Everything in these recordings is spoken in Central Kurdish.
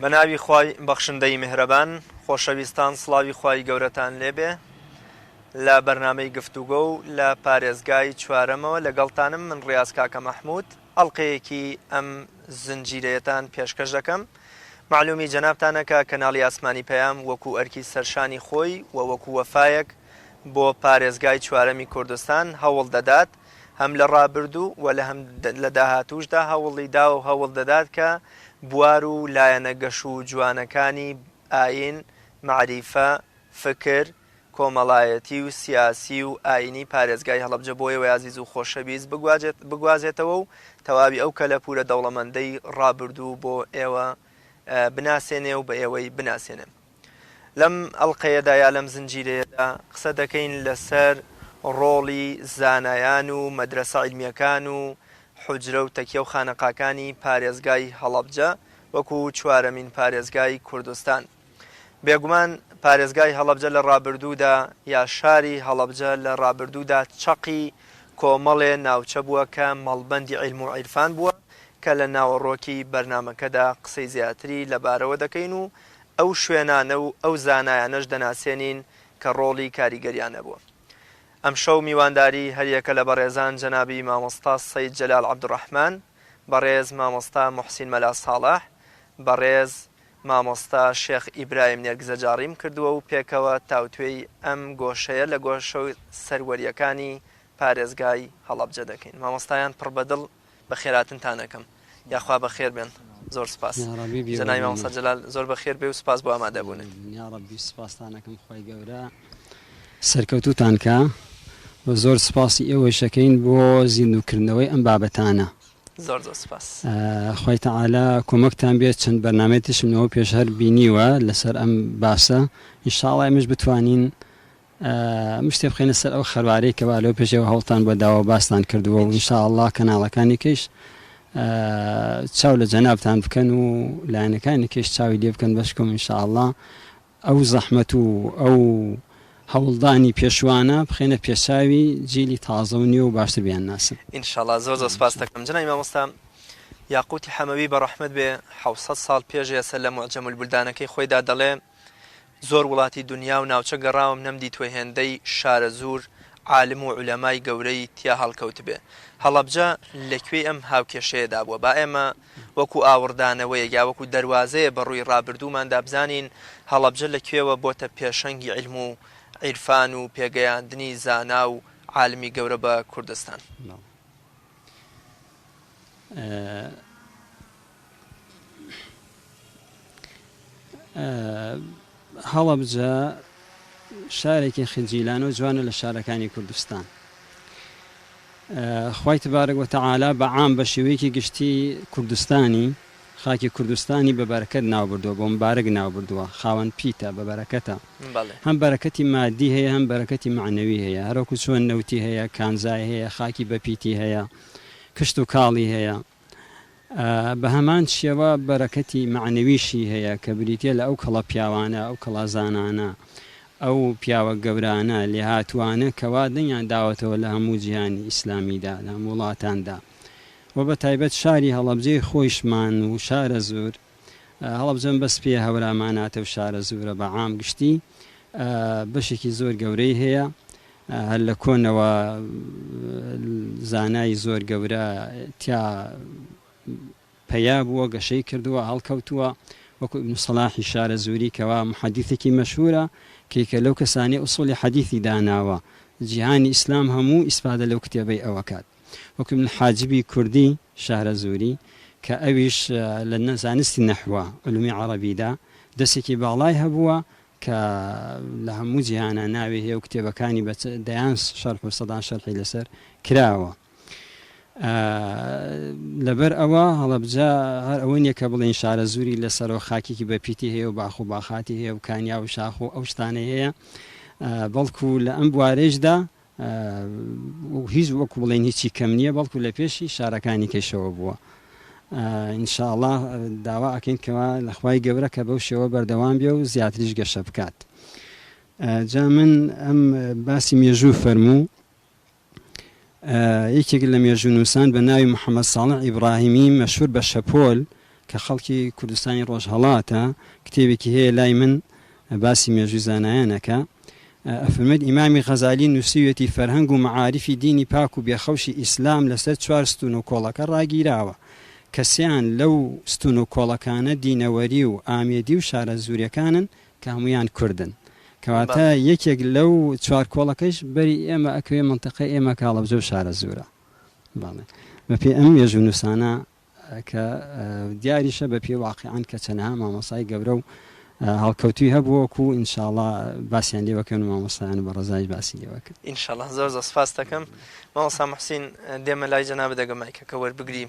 بەناوی خوای بەخشندەی میهرەبان خۆشەویستان سڵاوی خوای گەورەتان لێبێ لە بەرنامەی گفتوگۆ و لە پارێزگای چوارەمەوە لەگەڵتانم من ڕیاز کاکە مەحموود ئەڵقەیەکی ئەم زنجیرەیەتان پێشکەش دەکەم. معلومی جەنابتانەکە کەناڵی ئاسمانی پەیام وەکو ئەرکی سەرشانی خۆی و وەکو وەفایەک بۆ پارێزگای چوارەمی کوردستان هەوڵ دەدات هەم لە ڕابردوو و لە داهاتووشدا هەوڵی دا و هەوڵ دەدات کە بوار و لایەنە گەش و جوانەکانی ئاین، معریفە، فکر، کۆمەڵایەتی و سیاسی و ئاینی پارێزگای هەڵەبجە بۆیەوە عزیز و خۆشەویست بگوازێتەوە و تەواوی ئەو کەلەپورە دەوڵەمەندەی ڕابردوو بۆ ئێوە بناسێنێ و بە ئێوەی بناسێنێ. لەم ئەڵقەیەدا یا لەم زنجیرەیەدا قسە دەکەین لەسەر ڕۆڵی زانایان و مەدرسە عیلمیەکان و حوجرە و تەکیە و خانەقاکانی پارێزگای هەڵەبجە وەکو چوارەمین پارێزگای کوردستان. بێگومان پارێزگای هەڵەبجە لە ڕابردوودا یا شاری هەڵەبجە لە ڕابردوودا چەقی کۆمەڵێ ناوچە بووە کە مەڵبەندی عیلم و عیرفان بووە کە لە ناوەڕۆکی بەرنامەکەدا قسەی زیاتری لەبارەوە دەکەین و ئەو شوێنانە و ئەو زانایانەش دەناسێنین کە ڕۆڵی کاریگەریانە بووە. ئەم شەو میوانداری هەریەکە لە بەڕێزان جەنابی مامۆستا سەید جەلال عەبدوڕەحمان، بەڕێز مامۆستا موحسین مەلا ساڵح، بەڕێز مامۆستا شێخ ئیبراهیم نێرگزە جاڕیم کردووە و پێکەوە تاوتوێی ئەم گۆشەیە لە گۆشە سەروەریەکانی پارێزگای هەڵەبجە دەکەین. مامۆستایان پڕ بەدڵ بە خێراتنتانەکەم یاخوا بە خێر بێن. زۆر سپاس جەنابی مامۆستا جەلال، زۆر بە خێر بێ و سپاس بۆ ئامادەبوونن. یا ڕەبی سپاستانەکەم خۆی گەورە سەرکەوتوتان کە و زۆر سپاسی ئێوەشەکەین بۆ زیندووکردنەوەی ئەم بابەتانە. زۆر زۆر سپاس. خۆی تەعالا کۆمەکتان بێت چەند بەرنامەیەکیشمەوە پێش هەر بینیوە لەسەر ئەم باسە. ئینشاڵڵا ئێمەش بتوانین شتێ بخێنە سەر ئەو خەروارەی کە لەو پێشەوە هەوڵتان بە داوا باستان کردووە و ئینشاءڵڵا کەناڵەکانی کەش چاو لە جەنابتان بکەن و لایەنەکانی کەش چاوی لێ بکەن بەشکۆم ئینشاءڵڵا ئەو زەحمەت و ئەو هەوڵدانی پێشوانە بخێنە پێشاوی جیلی تازە و نیو و باشتر بیان ناسن ئینشاءڵڵا. زۆر زۆر سپاس دەکەم جەنابی مامۆستا یاقوتی حەمەوی بە ڕەحمەت بێ 700 ساڵ پێش ێستا لە موعجەم البولدانەکەی خۆیدا دەڵێ زۆر وڵاتی دنیا و ناوچە گەڕاوم نەمدی توێ هێندەی شارە زور عالم و عولەمای گەورەی تیا هەڵکەوت بێ. هەڵەبجە لەکوێ ئەم هاوکێشەیەدا بووە با ئێمە وەکو ئاوردانەوەیە یا وەکو دەواازەیە بە ڕووی ڕابردووماندا بزانین هەڵەبجە لەکوێوە بۆتە پێشەنگی عیلم و عیرفان و پێگەیاندنی زانا و عالمی گەورە بە کوردستان. هەڵەبجە شارێکی خجیلان و جوانە لە شارەکانی کوردستان. خوای تبارەک و تەعالا بەعام بە شێوەیەکی گشتی کوردستانی خاکی کوردستانی بە بەرەکەت ناو بردووە بۆ مبارەک ناو بردووە، خاوەن پیتە بە بەرەکەتە، هەم بەرەکەتی مادی هەیە هەم بەرەکەتی معنەوی هەیە، هەروەکو چۆن نەوتی هەیە، کانزای هەیە، خاکی بە پیتی هەیە، کشت و کاڵی هەیە. بە هەمان شێوە بەرەکەتی معنەویشی هەیە کە بریتە لە ئەو کەڵە پیاوانە ئەو کەڵە زانانە ئەو پیاوە گەورانە لێ هاتوانە کەوا دنیان داوەتەوە لە هەموو جیهانی ئیسلامیدا لە هەموو وڵاتاندا و بە تایبەت شاری هەڵەبجەی خۆیشمان و شارە زۆر هەڵەبجەم بەس پێ هەوراماناتە و شارە زۆرە بە عام گشتی بەشێکی زۆر گەورەی هەیە هەر لە کۆنەوە زانای زۆر گەورە تیا پەیا بووە گەشەی کردووە هەڵکەوتووە وەکو ئیبن سەلاحی شارە زووری کەوا محەدیثێکی مەشهورە کە لەو کەسانی ئوسوڵی حەدیثی داناوە جیهانی ئیسلام هەموو ئیسپادە لەو کتێبەی ئەوە کات. وەکو ابن حاجبی کوردی شارە زووری کە ئەویش لە زانستی نەحوە علومی عەرەبیدا دەستێکی باڵای هەبووە کە لە هەموو جیهانە ناوی هەیە و کتێبەکانی بە دەیان شەرح و سەدان شەرحی لەسەر کراوە. لەبەر ئەوە هەڵەبجە هەر ئەوە نییە کە بڵێن شارە زووری لەسەرەوە خاکێکی بەپیتی هەیە و باخ و باخاتی هەیە و کانیا و شاخ و ئەو شتانە هەیە، بەڵکو لە ئەم بوارەیشدا هیچ وەکو بڵێن هیچی کەم نییە، بەڵکو لە پێشی شارەکانی کەشەوە بووە. ئینشاءڵڵا داوا ئەکەین کەوا لە خوای گەورە کە بەو شێوە بەردەوام بێ و زیاتریش گەشە بکات. جا من ئەم باسی مێژوو فەرموو یەکێک لە مێژوو نووسان بە ناوی محەممەد ساڵح ئیبراهیمی مەشهور بە شەپۆل کە خەڵکی کوردستانی ڕۆژهەڵاتە کتێبێکی هەیە لای من باسی مێژووی زانایانەکە ئەفرمێت ئیمامی غەزالی نووسیوێتی فەرهەنگ و مەعاریفی دینی پاک و بێخەوشی ئیسلام لەسەر 4 ستون و کۆڵەکە ڕاگیراوە کەسیان لەو ستون و کۆڵەکانە دینەوەری و ئامێدی و شارە زوریەکانن کە هەمویان کوردن کەواتە یەکێک لەو 4 کۆڵەکەش بەری ئێمە ئەکوێ منتەقەی ئێمە کاڵەبجە و شارە زورە بە پێ ئەم مێژوو نووسانە کە دیاریشە بە پێ واقعان کە چەندەها مامۆسای گەورە و هەڵکەوتوی هەبووەکو ئینشاءڵڵا باسییان لێوەکەن و مامۆستایان بە ڕزای باسی لێوەکەن ئینشاءڵڵا زۆر سپاس دەکەم مامۆستا محسین دێمە لای جەنابەت دەگەمای کە وەربگری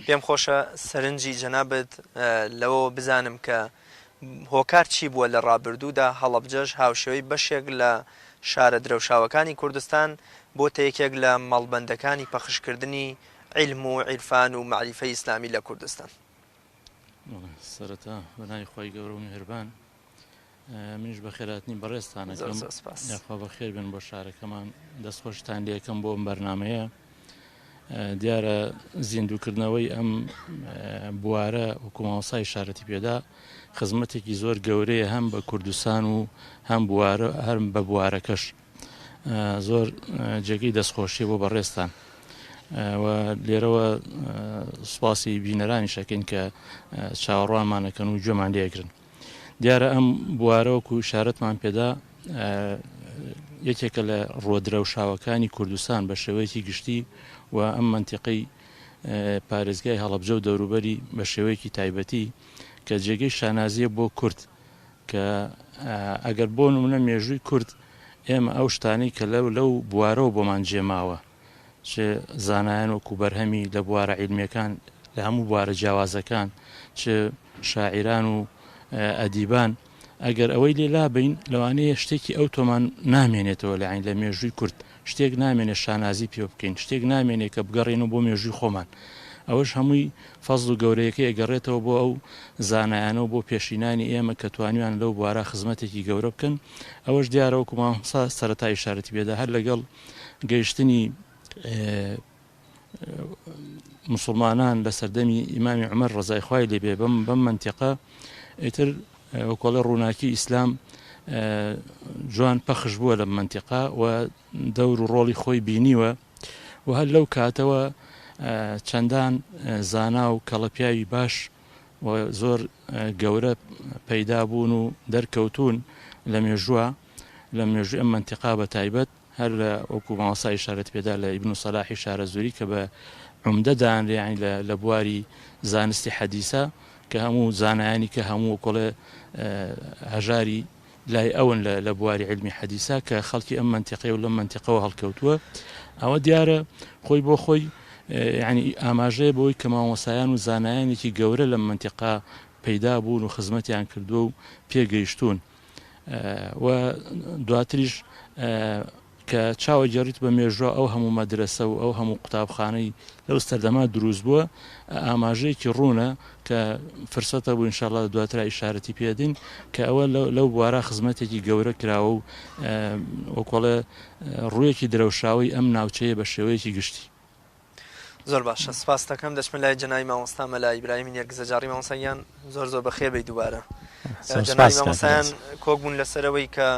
پێم خۆشە سەرنجی جەنابەت لەوە بزانم کە هۆکار چی بووە لە ڕابردوودا هەڵەبجەش هاوشێوەی بەشێک لە شارە درەوشاوەکانی کوردستان بۆتە یەکێک لە مەڵبەندەکانی پەخشکردنی علم و عیرفان و معریفەی ئیسلامی لە کوردستان. سەرەتا بەناوی خۆی گەورە و میهرەبان منیش بە خێراتنی بەڕێستانەکەم یاخوا بەخێر بن بۆ شارەکەمان دەستخۆشتان لێکەم بۆ ئەم بەرنامەیە دیارە زیندووکردنەوەی ئەم بوارە حکومەوەسای شارەتی پێدا خزمەتێکی زۆر گەورەیە هەم بە کوردستان و هەم بوارە هەم بە بوارەکەش زۆر جێگەی دەستخۆشی بۆ بەڕێستان و لێرەوە سوپاسی بینەرانی شەکەین کە چاوەڕوانمانەکەن و گوێمان لێگرن دیارە ئەم بوارەوەکو شارەتمان پێدا یەکێکە لە ڕۆدرەوشاوەکانی کوردستان بە شێوەیەکی گشتی و ئەم منتیقەی پارێزگای هەڵەبجە و دەوروبەری بە شێوەیەکی تایبەتی کە جێگەی شانازیە بۆ کورد کە ئەگەر بۆ نمونە مێژووی کورد ئێمە ئەو شتانەی کە لەو بوارەوە بۆمان جێماوە چ زانایان وەکو بەرهەمی لە بوارە عیلمیەکان لە هەموو بوارە جیاوازەکان چ شاعیران و ئەدیبان ئەگەر ئەوەی لێلا بین لەوانەیە شتێکی ئەو تۆمان نامێنێتەوە لە عین لە مێژووی کورد شتێک نامێنێ شانازی پێ بکەین شتێک نامێنێت کە بگەڕێنەوە بۆ مێژووی خۆمان ئەوەش هەمووی فەزل و گەورەیەکەی ئەگەڕێتەوە بۆ ئەو زانایانەوە بۆ پێشینانی ئێمە کە توانیان لەو بوارە خزمەتێکی گەورە بکەن ئەوەش دیارەوەکو مامۆستا سەرەتای ئیشارەتی پێدا هەر لەگەڵ گەیشتنی مسلمانان لە سەردەمی ئیمامی عومەر ڕەزای خوای لێبێ بەم منتیقە ئیتر وەکۆڵە ڕووناکی ئیسلام جوان پەخش بووە لە منتیقە و دەور و ڕۆڵی خۆی بینیوە و هەر لەو کاتەوە چەندان زانا و کەڵەپیاوی باش و زۆر گەورە پەیدا بوون و دەرکەوتون لە مێژووە لە مێژووی ئەم منتیقا بە تایبەت هەر لە وەکو مامۆسای ئیشارەت پێدا لە ئیبن سەلاحی شارە زووری کە بە عومدەدان لە بواری زانستی حەدیسە کە هەموو زانایانی کە هەموو کۆڵێ هەژاری لای ئەون لە بواری علمی حەدیسە کە خەڵکی ئەم منتیقەی و لەم منتیقەوە هەڵکەوتووە ئەوە دیارە خۆی بۆ خۆی یعنی ئاماژەیە بۆی کە مامۆسایان و زانایانێکی گەورە لەم منتیقا پەیدا بوون و خزمەتیان کردووە و پێگەیشتون و دواتریش کە چاوە گەڕیت بە مێژوە ئەو هەموو مەدرسە و ئەو هەموو قوتابخانەی لەو سەردەما دروست بووە ئاماژەیەکی ڕوونە کە فرسەتە بوو ئینشاءڵڵا دواتر ئیشارەتی پێدین کە ئەوە لەو بوارە خزمەتێکی گەورە کراوە و وەکۆڵێ ڕوویەکی درەوشاوی ئەم ناوچەیە بە شێوەیەکی گشتی زۆر باشە سپاس دەکەم دەچمە لای جەنابی مامۆستا مەلا ئیبراهیمی نێرگزە جاڕی مامۆستایان زۆر بەخێر بێی دووبارە جەنابی مامۆستایان کۆک بوون لەسەرەوەی کە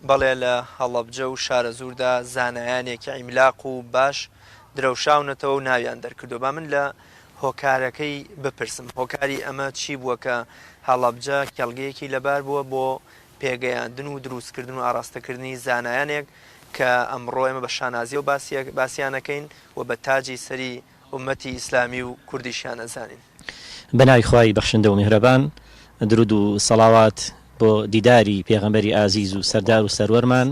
بەڵێ لە هەڵەبجە و شارە زووردا زانایانێکی عیملاق و باش درەوشاونەتەوە و ناویان دەرکردو با من لە هۆکارەکەی بپرسم هۆکاری ئەمە چی بووە کە هەڵەبجە کێڵگەیەکی لەبار بووە بۆ پێگەیاندن و دروستکردن و ئاراستەکردنی زانایانێک کە ئەمڕۆ ئێمە بە شانازی و باسییانەکەین و بە تاجی سەری ئومەتی ئیسلامی و کوردیشیان ئەزانین بەناوی خوای بەخشندە و میهرەبان درود و سەڵاوات بۆ دیداری پێغەمبەری ئازیز و سەردار و سەروەرمان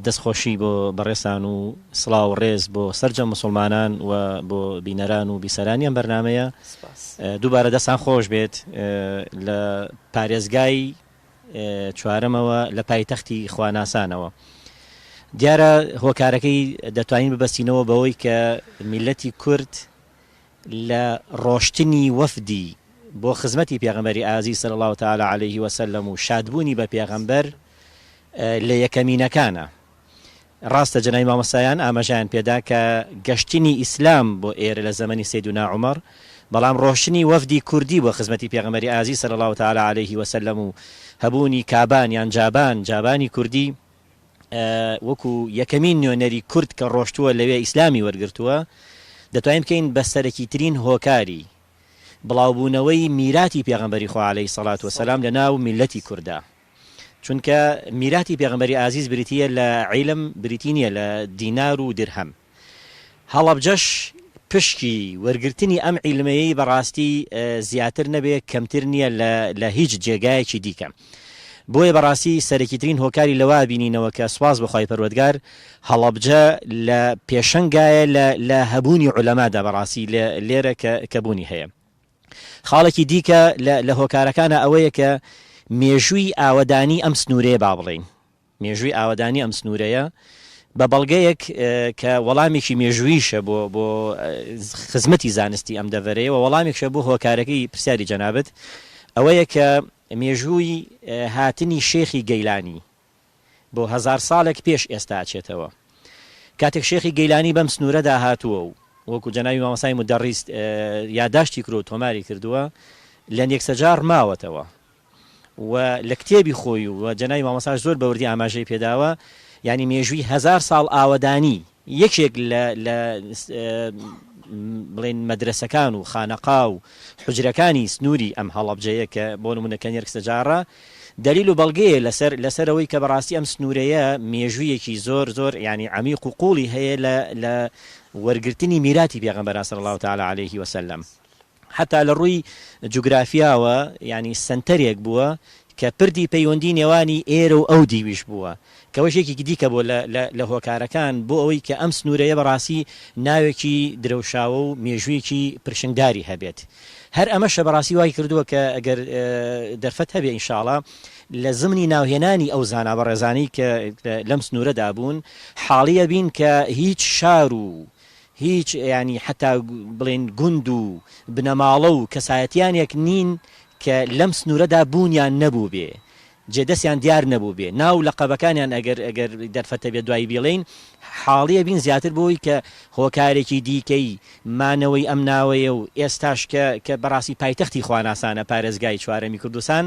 دەستخۆشی بۆ بەڕێسان و سڵاو و ڕێز بۆ سەرجەم مسلمانان و بۆ بینەران و بیسەرانیان بەرنامەیە دووبارە دەستان خۆش بێت لە پارێزگای چوارەمەوە لە پایتەختی خواناسانەوە دیارە هۆکارەکەی دەتوانین ببەستینەوە بەوەی کە میلەتی کورد لە ڕۆشتنی وەفدی بۆ خزمەتی پێغەمبەری ئازیز صلی الله تعالی علیه وسلم و شادبوونی بە پێغەمبەر لە یەکەمینەکانە ڕاستە جەنابی مامۆستایان ئاماژیان پێدا کە گەشتنی ئیسلام بۆ ئێرە لە زەمەنی سەیدونا عومەر بەڵام ڕۆشنی وەفدی کوردی بۆ خزمەتی پێغەمبەری ئازیز صلی الله تعالی عليه وسلم و هەبوونی کابان یان جابانی کوردی وەکو یەکەمین نوێنەری کورد کە ڕۆشتووە لەوێ ئیسلامی وەرگرتووە دەتوانین بکەین بەسەرەکی ترین هۆکاری بڵاوبوونەوەی میراتی پێغەمبەری خوا عەلەیهی سەڵات وسەلام لە ناو میلەتی کووردا چونکە میراتی پێغەمبەری ئازیز بریتیە لە عیلم بریتی نییە لە دینار و درهەم هەڵەبجەش پشکی وەرگرتنی ئەم عیلمەیەی بەڕاستی زیاتر نەبێ کەمتر نییە لە هیچ جێگایەکی دیکە بۆیە بەڕاستی سەرەکیترین هۆکاری لەوا بینینەوە کە سواز بەخوای پەروەردگار هەڵەبجە لە پێشەنگایە لە هەبوونی عولەمادا بەڕاستی لێرە کە بوونی هەیە خاڵێکی دیکە لە هۆکارەکانە ئەوەیە کە مێژووی ئاوەدانی ئەم سنوورەیە با بڵێن مێژووی ئاوەدانی ئەم سنوورەیە بە بەڵگەیەک کە وەڵامێکی مێژوویشە بۆ خزمەتی زانستی ئەم دەڤەرەیە و وەڵامێکشە بۆ هۆکارەکەی پرسیاری جەنابەت ئەوەیە کە مێژووی هاتنی شێخی گەیلانی بۆ 1000 ساڵێک پێش ئێستا ئاچێتەوە کاتێک شێخی گەیلانی بەم سنوورەدا هاتووە و وەکو جەناوی مامۆستای مدەڕیس یادداشتی کرد و تۆماری کردووە لە نێکسەجار ماوەتەوە و لە کتێبی خۆی و جەناوی مامۆستاش زۆر بەوردی ئاماژەی پێداوە ینی مێژووی 1000 ساڵ ئاوەدانی یەکێک لە بڵێن مەدرسەکان و خانەقا و حجرەکانی سنووری ئەم هەڵەبجەیە کە بۆ نمونەکە نێرکسەجارڕە دلیل و بەڵگەیە لەسەرەوەی کە بەڕاستی ئەم سنوورەیە مێژوویەکی زۆر ینی عمیق و قوڵی هەیە لە وەرگرتنی میراتی پێغەمبەر صلی الله تعالی عليه وسلم حتا لە ڕووی جوگرافیاوە ینی سنتەرێک بووە کە پردی پەیوەندی نێوانی ئێرە و ئەو دیویش بووە کەوەشێکی دیکە بۆ لە هۆکارەکان بۆ ئەوەی کە ئەم سنوورەیە بەڕاستی ناوێکی درەوشاوە و مێژوویەکی پرشنگداری هەبێت هەر ئەمەشە بەڕاستی وای کردووە کە ئەگەر دەرفەت هەبێ ئینشاءڵڵا لە زمنی ناوهێنانی ئەو زانا بەڕێزانەی کە لەم سنوورەدا بوون حاڵیە بین کە هیچ شار و هیچ ینی حتا بڵێن گوند و بنەماڵە و کەسایەتیانێک نین کە لەم سنوورەدا بوونیان نەبوو بێ جێدەستیان دیار نەبوو بێ ناو لە قەبەکانیان ئەگەر دەرفەتە بێ دوای بیڵین حاڵیە بین زیاتر بۆی کە هۆکارێکی دیکەی مانەوەی ئەم ناوەیە و ئێستاش کە بەڕاستی پایتەختی خواناسانە پارێزگای چوارەمی کوردستان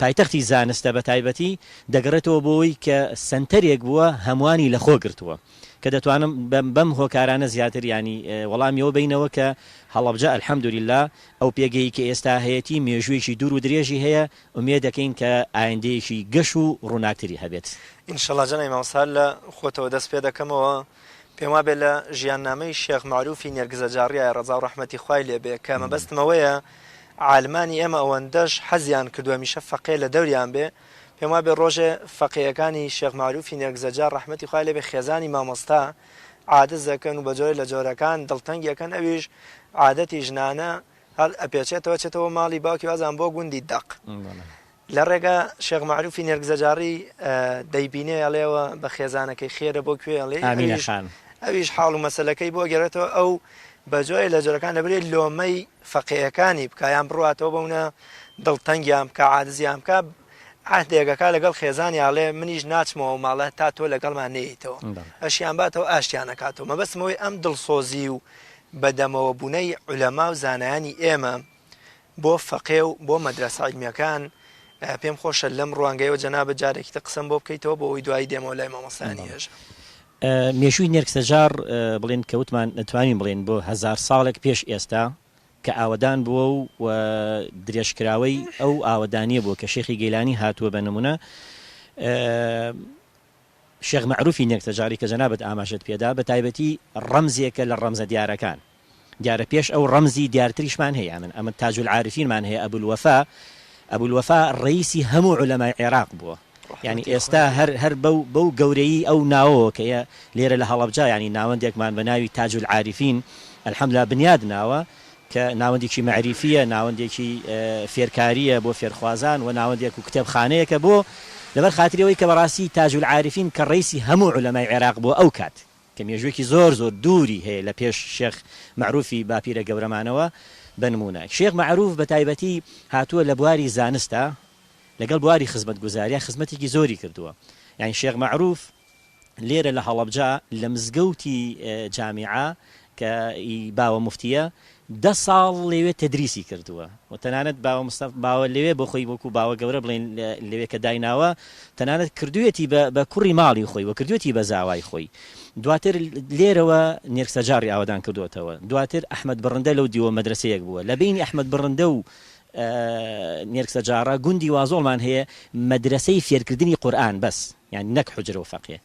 پایتەختی زانستە بە تایبەتی دەگەڕێتەوە بۆی کە سنتەرێک بووە هەمووانی لەخۆ گرتووە کە دەتوانم بەم هۆکارانە زیاتر ینی وەڵامیەوە بینەوە کە هەڵەبجە الحەمدولیلا ئەو پێگەی کە ئێستا هەیەی مێژوویەکی دوور و درێژی هەیە ئومێد دەکەین کە ئایندەیەکی گەش و ڕووناکتری هەبێت ئینشەڵڵا جەنای مامۆستا لە خۆتەوە دەست پێ دەکەمەوە پێم وابێت لە ژیاننامەی شێخ معروفی نێرگزەجاڕیایە ڕەزا و ڕەحمەتی خوای لێبێ کە مەبەستمەوەیە عالمانی ئێمە ئەوەندەش حەزیان کردووە میشە فەقێ لە دەوریان بێ پێم وابێ ڕۆژێ فەقێیەکانی شێخ معروفی نێرگزەجار ڕەحمەتی خوای لێبێ خێزانی مامۆستا عادەت دەکەن و بە جۆرە لە جۆرەکان دڵتەنگیەکەن ئەویش عادەتی ژنانە هەر ئەپێچێتەوە چێتەوە ماڵی باوکی وازان بۆ گوندی دەق لە ڕێگە شێخ معروفی نێرگزەجاڕی دەیبینێ ئەڵێەوە بە خێزانەکەی خێرە بۆ کوێ ئەڵێ ئەویش حاڵ و مەسەلەکەی بۆ گەڕێتەوە ئەو بە جۆرە لە جۆرەکان دەبرێت لۆمەی فەقێیەکانی بکایان بڕاتەوە بەونە دڵتەنگیان بکە عادزیان بکە عهدێکەکە لەگەڵ خێزانی ئاڵێ منیش ناچمەوە ماڵە تا تۆ لەگەڵمان نێیتەوە ئەشیان باتەوە ئاشتیان نکاتەوە مەبەستمەوەی ئەم دڵسۆزی و بەدەمەوە بوونەی عولەما و زانایانی ئێمە بۆ فەقێ و بۆ مەدرسە عیلمیەکان پێم خۆشە لەم ڕوانگەیەوە جەنابەت جارێکی قسەم بۆ بکەیتەوە بۆ ئەوی دوایی دێمەوە لای مامۆستانی هێژە مێژووی نێرکسەجار بڵێن کەوتمان نتوانین بڵێن بۆ 1000 ساڵێک پێش ئێستا کە ئاوەدان بووە و درێژکراوەی ئەو ئاوەدانیە بووە کە شێخی گەیلانی هاتووە بە نمونە شێخ معروفی نێرکسەجاری کە جەنابەت ئاماژەت پێدا بە تایبەتی ڕەمزێکە لە ڕەمزە دیارەکان دیارە پێش ئەو ڕەمزی دیارتریشمان هەیە من ئەمە تاج العارفینمان هەیە ئەبولوەفا ڕئیسی هەموو عولەمای عێراق بووە ینی ئێستا هەر بەو گەورەی ئەو ناوەوە کە لێرە لە هەڵەبجە ینی ناوەندێکمان بە ناوی تاج العارفین الحەمدوللا بنیاد ناوە کە ناوەندێکی معریفیە ناوەندێکی فێرکاریە بۆ فێرخوازان و ناوەندێک و کتێبخانەیەکە بۆ لەبەر خاتریەوەی کە بەڕاستی تاج العارفین کە ڕئیسی هەموو عولەمای عێراق بۆ ئەو کات کە مێژوویەکی زۆر دووری هەیە لە پێش شێخ معروفی باپیرە گەورەمانەوە بنمونە شێخ معروف بە تایبەتی هاتووە لە بواری زانستە لەگەڵ بواری خزمەتگوزاریە خزمەتێکی زۆری کردووە یعنی شێخ معروف لێرە لە هەڵەبجە لە مزگەوتی جامیعە کە باوە موفتیە 10 ساڵ لەوێ تدریسی کردووە و تەنانەت باوە لەوێ بۆ خۆی وەکو باوە گەورە بڵێن لەوێ کە دایناوە تەنانەت کردوێتی بە کوڕی ماڵی خۆی و کردوێتی بە زاوای خۆی دواتر لێرەوە نێرسەجاری ئاوادان کردوتەوە دواتر ئەحمەد بڕندە لەو دیوە مەدرسەیەک بووە لە بینی ئەحمەد بڕندە و نێرسەجارە گوندی وازۆڵمان هەیە مەدرسەی فێرکردنی قورئان بەس یعنی نەک حوجرە و فەقێ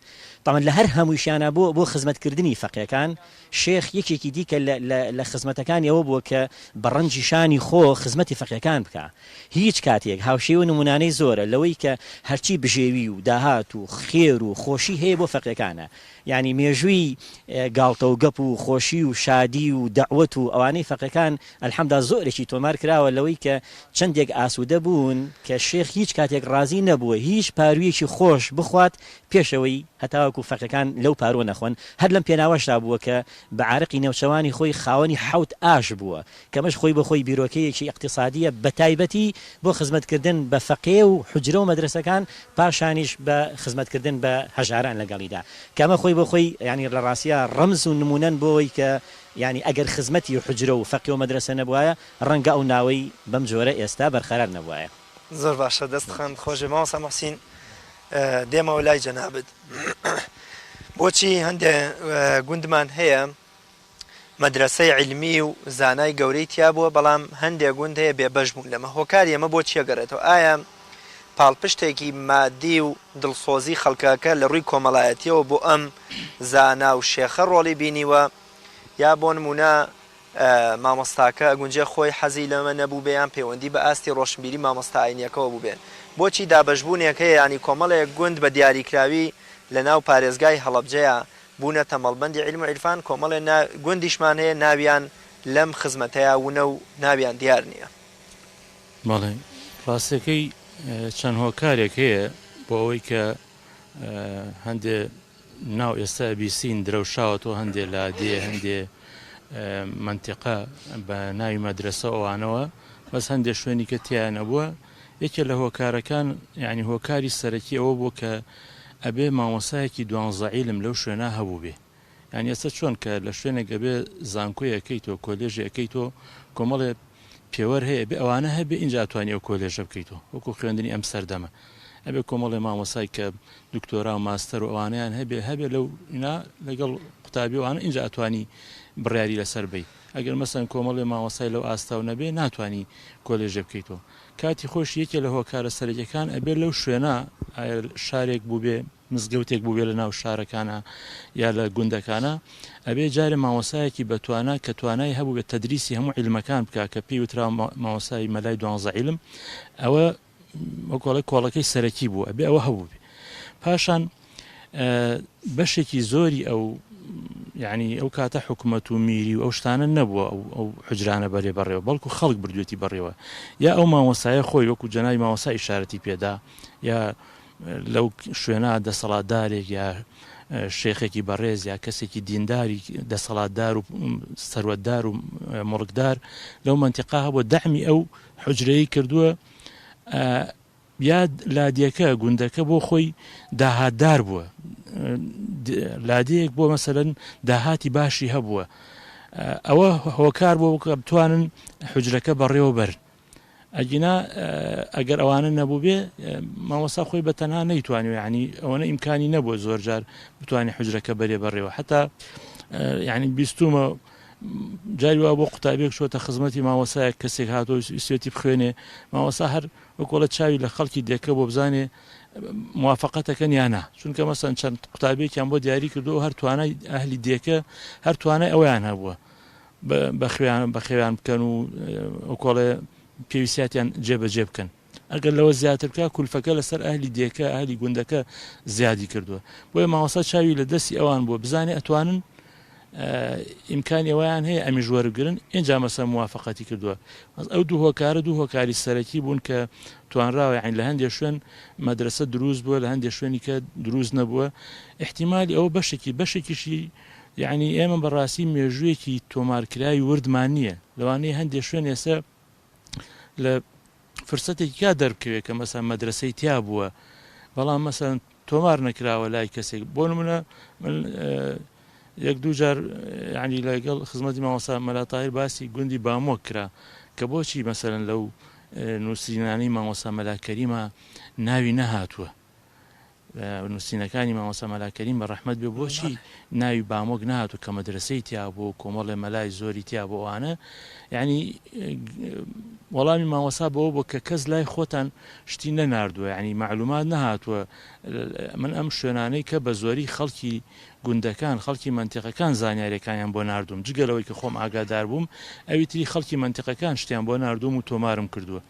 طبعا لە هەر هەموویشیانە بۆ خزمەتکردنی فەقیەکان شێخ یەکێکی دیکە لە خزمەتەکانی ئەوە بووە کە بە ڕەنجی شانی خۆ خزمەتی فەقیەکان بکە هیچ کاتێک هاوشێوە نمونانەی زۆرە لەوەی کە هەرچی بژێوی و داهات و خێر و خۆشی هەیە بۆ فەقیەکانە یعنی مێژووی گاڵتە و گەپ و خۆشی و شادی و دەعوت و ئەوانەی فەقیەکان ئەلحەمدا زۆرێکی تۆمار کراوە لەوەی کە چەندێک ئاسوودە بوون کە شێخ هیچ کاتێک ڕازی نەبووە هیچ پارویەکی خۆش بخوات پێشەوەی هەتاوەکو فەقیەکان لەو پارۆ نەخۆن هەر لەم پێناوەشدا بووە کە بە عارقی نێوچەوانی خۆی خاوەنی حوت ئاش بووە کەمەش خۆی بە خۆی بیرۆکەیەکی اقتصادیە بە تایبەتی بۆ خزمەتکردن بە فەقێ و حوجرە و مەدرسەکان پاشانیش بە خزمەتکردن بە هەژاران لەگەڵیدا کەمە خۆی بە خۆی ینی لە ڕاستیە ڕەمز و نمونەن بۆی کە ینی ئەگەر خزمەتی و حوجرە و فەقێ و مەدرسە نەبوایە ڕەنگە ئەو ناوەی بەم جۆرە ئێستا بەرخەرار نەبوایە زۆر باشە دەستخەن خۆشی مامۆستا موحسین دێمەوە لای جەنابەت بۆچی هەندێک گوندمان هەیە مەدرسەی علمی و زانای گەورەی تیا بووە بەڵام هەندێک گوند هەیە بێبەش بوون لەمە هۆکاری ئەمە بۆ چیە گەڕێتەوە ئایا پاڵپشتێکی مادی و دڵسۆزی خەڵکەکە لە ڕووی کۆمەڵایەتیەوە بۆ ئەم زانا و شێخە ڕۆڵی بینیوە یا بۆ نمونە مامۆستاکە گونجێ خۆی حەزی لەمە نەبوو بێیان پەیوەندی بە ئاستی ڕۆشنبیری مامۆستا ئاینیەکەەوە بوو بێن بۆچی دابەشبوونێک هەیە ینی کۆمەڵێک گوند بە دیاریکراوی لە ناو پارێزگای هەڵەبجەیە بوونە تەمەڵبەندی علم و عیرفان کۆمەڵێ گوندیشمان هەیە ناویان لەم خزمەتەیە ونە و ناویان دیار نییە بەڵێ ڕاستەکەی چەند هۆکارێک هەیە بۆ ئەوەی کە هەندێ ناو ئێستا بیسین درەوشاوەتەوە هەندێ لادێ هەندێ منتیقە بە ناوی مەدرسە ئەوانەوە بەس هەندێک شوێنی کە تیان نەبووە یەکێ لە هۆکارەکان یعنی هۆکاری سەرەکی ئەوە بوو کە ئەبێ مامۆسایەکی 12 عیلم لەو شوێنە هەبوو بێ یعنی ئێستا چۆن کە لە شوێنێک ئەبێ زانکۆیەکەیتەوە کۆلێژەکەیتەوە کۆمەڵێ پێوەەر هەیە بێ ئەوانە هەبێ اینجا ئەتوانی ئەو کۆلێژە بکەیتەوە وەکو خوێندنی ئەم سەردەمە ئەبێ کۆمەڵێ مامۆسای کە دکتۆرا و ماستەر و ئەوانیان هەبێ لەو لەگەڵ قوتابی ئەوانە اینجا ئەتوانی بڕیاری لەسەر بی ئەگەر مەسەن کۆمەڵێ مامۆسای لەو ئاستاو نەبێ ناتوانی کۆلێژە بکەیتەوە کاتی خۆش یەکێ لە هۆکارە سەرەکیەکان ئەبێ لەو شوێنە شارێک بوو بێ مزگەوتێک بوو بێ لە ناو شارەکانە یا لە گوندەکانە ئەبێ جارێ مامۆسایەکی بەتوانە کە توانای هەبوو بێ تەدریسی هەموو عیلمەکان بکە کە پێی وترا مامۆسای مەلای 12 عیلم ئەوە وەکۆڵی کۆڵەکەی سەرەکی بوو ئەبێ ئەوە هەبوو بێ پاشان بەشێکی زۆری ئەو یعنی ئەو کاتە حکوومەت و میری و ئەو شتانە نەبووە ئەو حجرانە بەرێ بەڕێوە بەڵکو خەڵک بردوێتی بەڕێوە یا ئەو مامۆسایە خۆی وەکو جەنابی مامۆسا ئیشارەتی پێدا یا لەو شوێنە دەسەڵاتدارێک یا شێخێکی بەڕێز یا کەسێکی دینداری دەسەڵاتدار و سەروەتدار و مڵکدار لەو منتیقا هەبووە دەعمی ئەو حجرەیە کردووە یا لادیەکە گوندەکە بۆ خۆی داهاتدار بووە لادەیەک بۆ مەسەلەن داهاتی باشی هەبووە ئەوە هۆکار بۆ کە بتوانن حجرەکە بەڕێوە بەرن ئەگینا ئەگەر ئەوانە نەبوو بێ مامۆستا خۆی بەتەنها نەیتوانێت یعنی ئەوەنە ئیمکانی نەبووە زۆر جار بتوانێت حجرەکە بەرێ بەڕێوە حتا یعنی بیستومە جاری وا بۆ قوتابێک شۆتە خزمەتی مامۆسایە کەسێک هاتۆ سوێتی بخوێنێ مامۆستا هەر وەکۆڵە چاوی لە خەڵکی دێکە بۆ بزانێ موافقەتەکەن یانە چونکە مەسەن چەند قوتابێکیان بۆ دیاری کردو هەر توانای ئەهلی دێکە هەر توانای ئەویان هەبووە بە خێویان بکەن و وەکۆڵێ پێویستیان جێبەجێ بکەن ئەگەر لەوە زیاتر بکە کولفەکە لەسەر ئەهلی دێکە ئەهلی گوندەکە زیادی کردووە بۆیە مامۆستا چاوی لە دەستی ئەوان بووە بزانێ ئەتوانن ئیمکانی ئەویان هەیە ئەمیش وەربگرن اینجا مەسە موافقەتی کردووە ئەو دوو هۆکارە دوو هۆکاری سەرەکی بوون کە توانراوە یعنی لە هەندێک شوێن مەدرسە دروست بووە لە هەندێک شوێنی کە دروست نەبووە احتیمالی ئەوە بەشێکیشی یعنی ئێمە بەڕاستی مێژوویەکی تۆمارکراوی وردمان نییە لەوانەیە هەندێک شوێن ئێستا لە فرسەتێکی کا دەربکەوێت کە مەسەن مەدرسەی تیا بووە بەڵام مەسەن تۆمار نەکراوە لای کەسێک بۆ نمونە یەک دوو جار ینی لەگەڵ خزمەتی مامۆستا مەلا تاهیر باسی گوندی بامۆ کرا کە بۆچی مەسەرەن لەو نووسینانەی مامۆستا مەلا کەریمە ناوی نەهاتووە نووسینەکانی مامۆستا مەلا کەریم بە ڕەحمەت بێ بۆچی ناوی بامۆک نهاتوو کە مەدرسەی تیا بۆ کۆمەڵێ مەلای زۆری تیا بۆ ئەوانە یعنی وەڵامی مامۆستا بەوە بۆ کە کەس لای خۆتان شتی نەناردووە ینی معلومات نەهاتووە من ئەم شوێنانەی کە بە زۆری خەڵکی گوندەکان خەڵکی منتیقەکان زانیاریەکانیان بۆ ناردوم جگەلەوەی کە خۆم ئاگادار بووم ئەوی تری خەڵکی منتیقەکان شتیان بۆ ناردوم و تۆمارم کردووە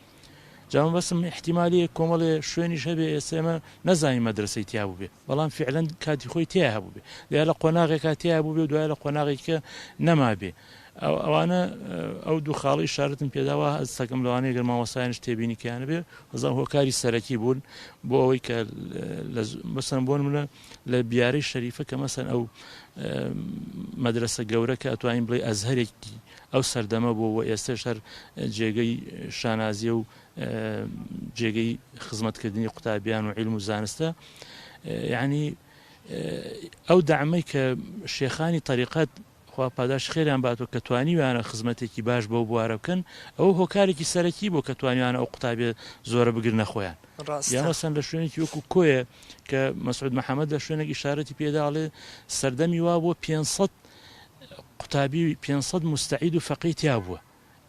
جام بەسم احتیمالی کۆمەڵێ شوێنیش هەبێ ئێسێمە نەزانی مەدرسەی تیا بوو بێ بەڵام فعلەن کاتی خۆی تیا هەبوو بێ دوای لە قۆناغێکا تیا بوو بێ و دوای لە قۆناغێکە نەما بێ ئەوانە ئەو دوو خاڵی شارتم پێداوە هەستەکەم لەوانەیە گەر مامۆستایانش تێبینی کەیانە بێ هەزار هۆکاری سەرەکی بوون بۆ ئەوەی کە مەسەن بۆن منە لە بیارەی شەریفە کە مەسەن ئەو مەدرسە گەورە کە ئەتوانین بڵێ ئەزهەرێکی ئەو سەردەمە بۆ و ئێستش هەر جێگەی شانازیە و جێگەی خزمەتکردنی قوتابیان و عیلم و زانستە یعنی ئەو دەعمەی کە شێخانی تەریقەت خوا پاداش خێریان باتەوە کە توانیویانە خزمەتێکی باش بەو بوارە بکەن ئەوە هۆکارێکی سەرەکی بۆ کە توانیوانە ئەو قوتابێ زۆرە بگرنە خۆیان یامەسەن لە شوێنێکی وەکو کۆیە کە مەسعود محەممەد لە شوێنێک ئیشارەتی پێداڵێ سەردەمی وا بۆ 500 قوتابی 500 مستعید و فەقیه تیا بووە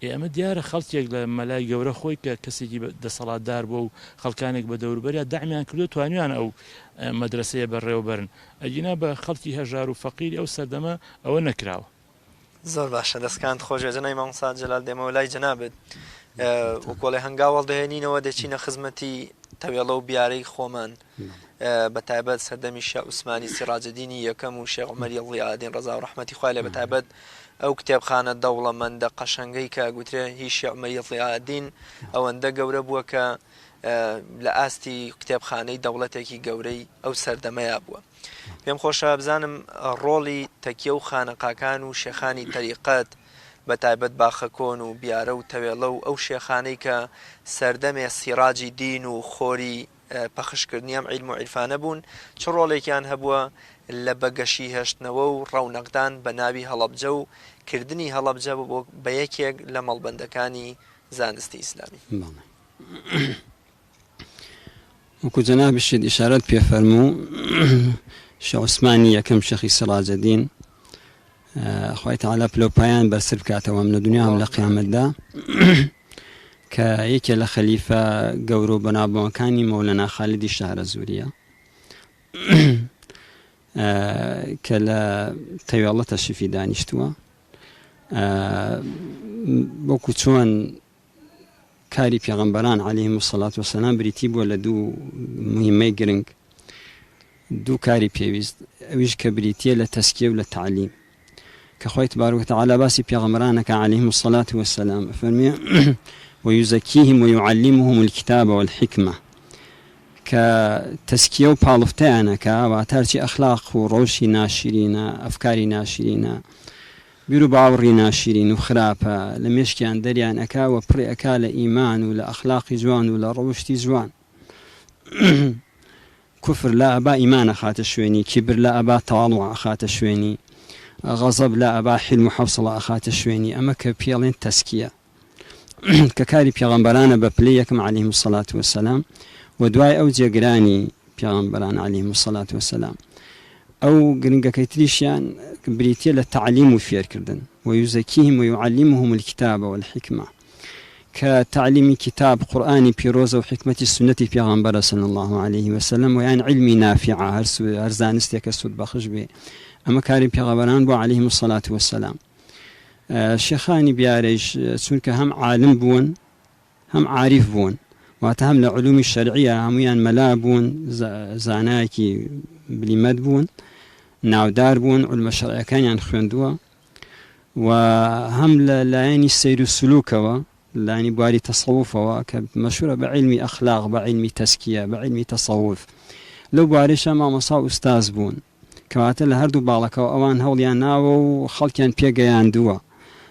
ئێمە دیارە خەڵکێک لە مەلای گەورە خۆی کە کەسێکی دەسەڵاتدار بووە و خەڵکانێک بە دەوروبەریە داعمیان کردو توانیوان ئەو مەدرسەیە بەڕێوەبەرن ئەگینا بە خەڵکی هەژار و فەقیری ئەو سەردەمە ئەوە نەکراوە زۆر باشە دەستکانت خۆشێژنەی مامۆستا جەلال دێمەوە لای جەنابێت وەکۆڵێ هەنگاوەڵ دەهێنینەوە دەچینە خزمەتی تەوێڵە و بیارەی خۆمان بەتایبەت سەردەمی شێخ عوسمانی سیراجەدینی یەکەم و شێخ عومەری ضیاءالدین ڕەزا و ڕەحمەتی خوای لێ بەتایبەت ئەو کتێبخانە دەوڵەمەندە قەشەنگەی کە گوترێ هیچ شێخ عومەری ضیاءالدین ئەوەندە گەورە بووە کە لە ئاستی کتێبخانەی دەوڵەتێکی گەورەی ئەو سەردەمەیە بووە پێم خۆشە بزانم ڕۆڵی تەکیە و خانەقاکان و شێخانی تەریقەت بەتایبەت باخەکۆن و بیارە و تەوێڵە و ئەو شێخانەی کە سەردەمێ سیراجی دین و خۆری پەخشکردنی ئەم عیلم و عیرفانە بوون چ ڕۆڵێکیان هەبووە لە بەگەشی هێشتنەوە و ڕەونەقدان بە ناوی هەڵەبجە و کردنی هەڵەبجە بە یەکێک لە مەڵبەندەکانی زانستی ئیسلامی وەکو جەنابیشت ئیشارەت پێفەرموو شێخ عوسمانی یەکەم شێخی سیراجەدین خوای تەعالا پلۆپایان بەرسر بکاتەوە لە دنیا هەم لە قیامەتدا کە یەکێ لە خەلیفە گەورە و بەنابەوەکانی مەولەنا خالیدی شارەزووریە کە لە تەوێڵە تەشریفی دانیشتووە وەکو چۆن کاری پێغەمبەران عەلەیهیمو سەڵات وەسەلام بریتی بووە لە دوو مهمەی گرنگ دوو کاری پێویست ئەویش کە بریتیە لە تەسکیە و لە تعلیم کە خوای تبارەک وتەعالا باسی پێغەمبەرانەکە عەلەیهیمو سەڵات وەسەلام فەرمێ ويزكيهم ويعلمهم الكتاب والحكمة كتسكية وبالفتانا كواتارتي أخلاق وروشي ناشرين أفكاري ناشرين بيرو باوري ناشرين وخرافة لم يشكي عن دريان أكا وبري أكا لإيمان ولا أخلاق جوان ولا روشتي جوان كفر لا أبا إيمان أخات شويني كبر لا أبا تواضع أخات شويني غضب لا أبا حلم وحوصلة أخات شويني أما كبيلين تسكية ككاري پیغمبران بپلیکم علیهم الصلاة والسلام و دوای او جگرانی پیغمبران علیهم الصلاة والسلام او گرنگا کتریشیان بریتیه لتعلیم و فیر کردن و یزکیهم و یعلمهم الكتاب والحکمة كتعليم كتاب قرآني بيروزة وحكمة السنة پیغمبر صلى الله عليه وسلم ويعني علمي نافعة هرزانستيك السود بخش بي اما كاري پیغمبران بو عليهم الصلاة والسلام شيخاني بياريش سونك هم عالم بون هم عارف بون واتهم لعلوم الشرعية هميان ملا بون زاناكي بلمد بون ناودار بون علم الشرعية كان يعني خوندوا وهم لعيني السير السلوك لعيني بواري تصوف مشهورة بعلم أخلاق بعلم تزكية بعلم تصوف لو بواريش ما مصاو أستاذ بون كواتل هردو بالك وأوان هوليان ناو وخلقيان بيقيان دوا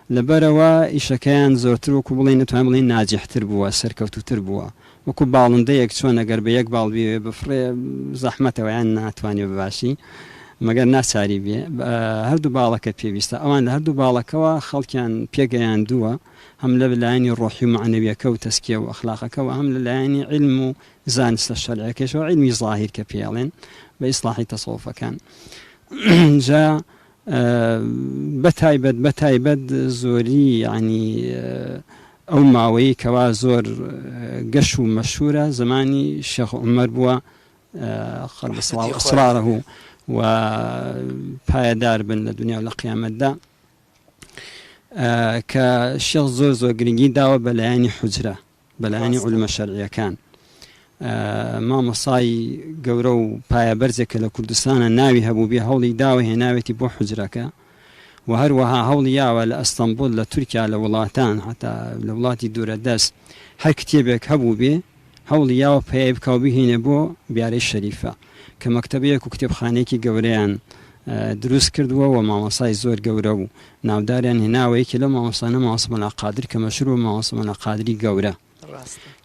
لبروا إيشكيان زورتر وكو بلين نتوان بلين ناجح تربوا سركوتو تربوا وكو بالن ديك چون اگر بيك بال بفري زحمته ويان ناتواني بباشي مەگەر ناچاری بێ هەردوو باڵەکە پێویستە ئەوان لە هەردوو باڵەکەەوە خەڵکیان پێگەیاندووە هەم لە لایەنی ڕۆحی و معنەویەکە و تەسکیە و ئەخلاقەکەەوە هەم لە لایەنی علم و زانستە شەرعیەکەشەوە علمی ظاهیر کە پێڵێن بە ئیسلاحی تەسەووفەکان جا بەتایبەت زۆری یعنی ئەو ماوەی کەوا زۆر گەش و مەشهورە زمانی شێخ عومەر بووە خەڵ ئەسرارەه و پایەدار بن لە دنیا و لە قیامەتدا کە شێخ زۆر گرنگی داوە بەلایانی حوجرە بەلایانی علومە شەرعیەکان مامۆسای گەورە و پایەبەرزێکە لە کوردستانە ناوی هەبوو بێ هەوڵی داوە هێناوێتی بۆ حوجرەکە و هەروەها هەوڵی یاوە لە ئەستەمبول لە تورکیا لە وڵاتان حتا لە وڵاتی دوورە دەست هەر کتێبێک هەبوو بێ هەوڵی یاوە پێی بکاو بهێنێ بۆ بیارەی شەریفە کە مەکتەبەیەک و کتێبخانەیەکی گەورەیان دروست کردووە و مامۆسای زۆر گەورە و ناوداریان هێناوەیەکی لە مامۆسانە مامۆسا مەلا قادر کە مەشهور بووە مامۆسا مەلا قادری گەورە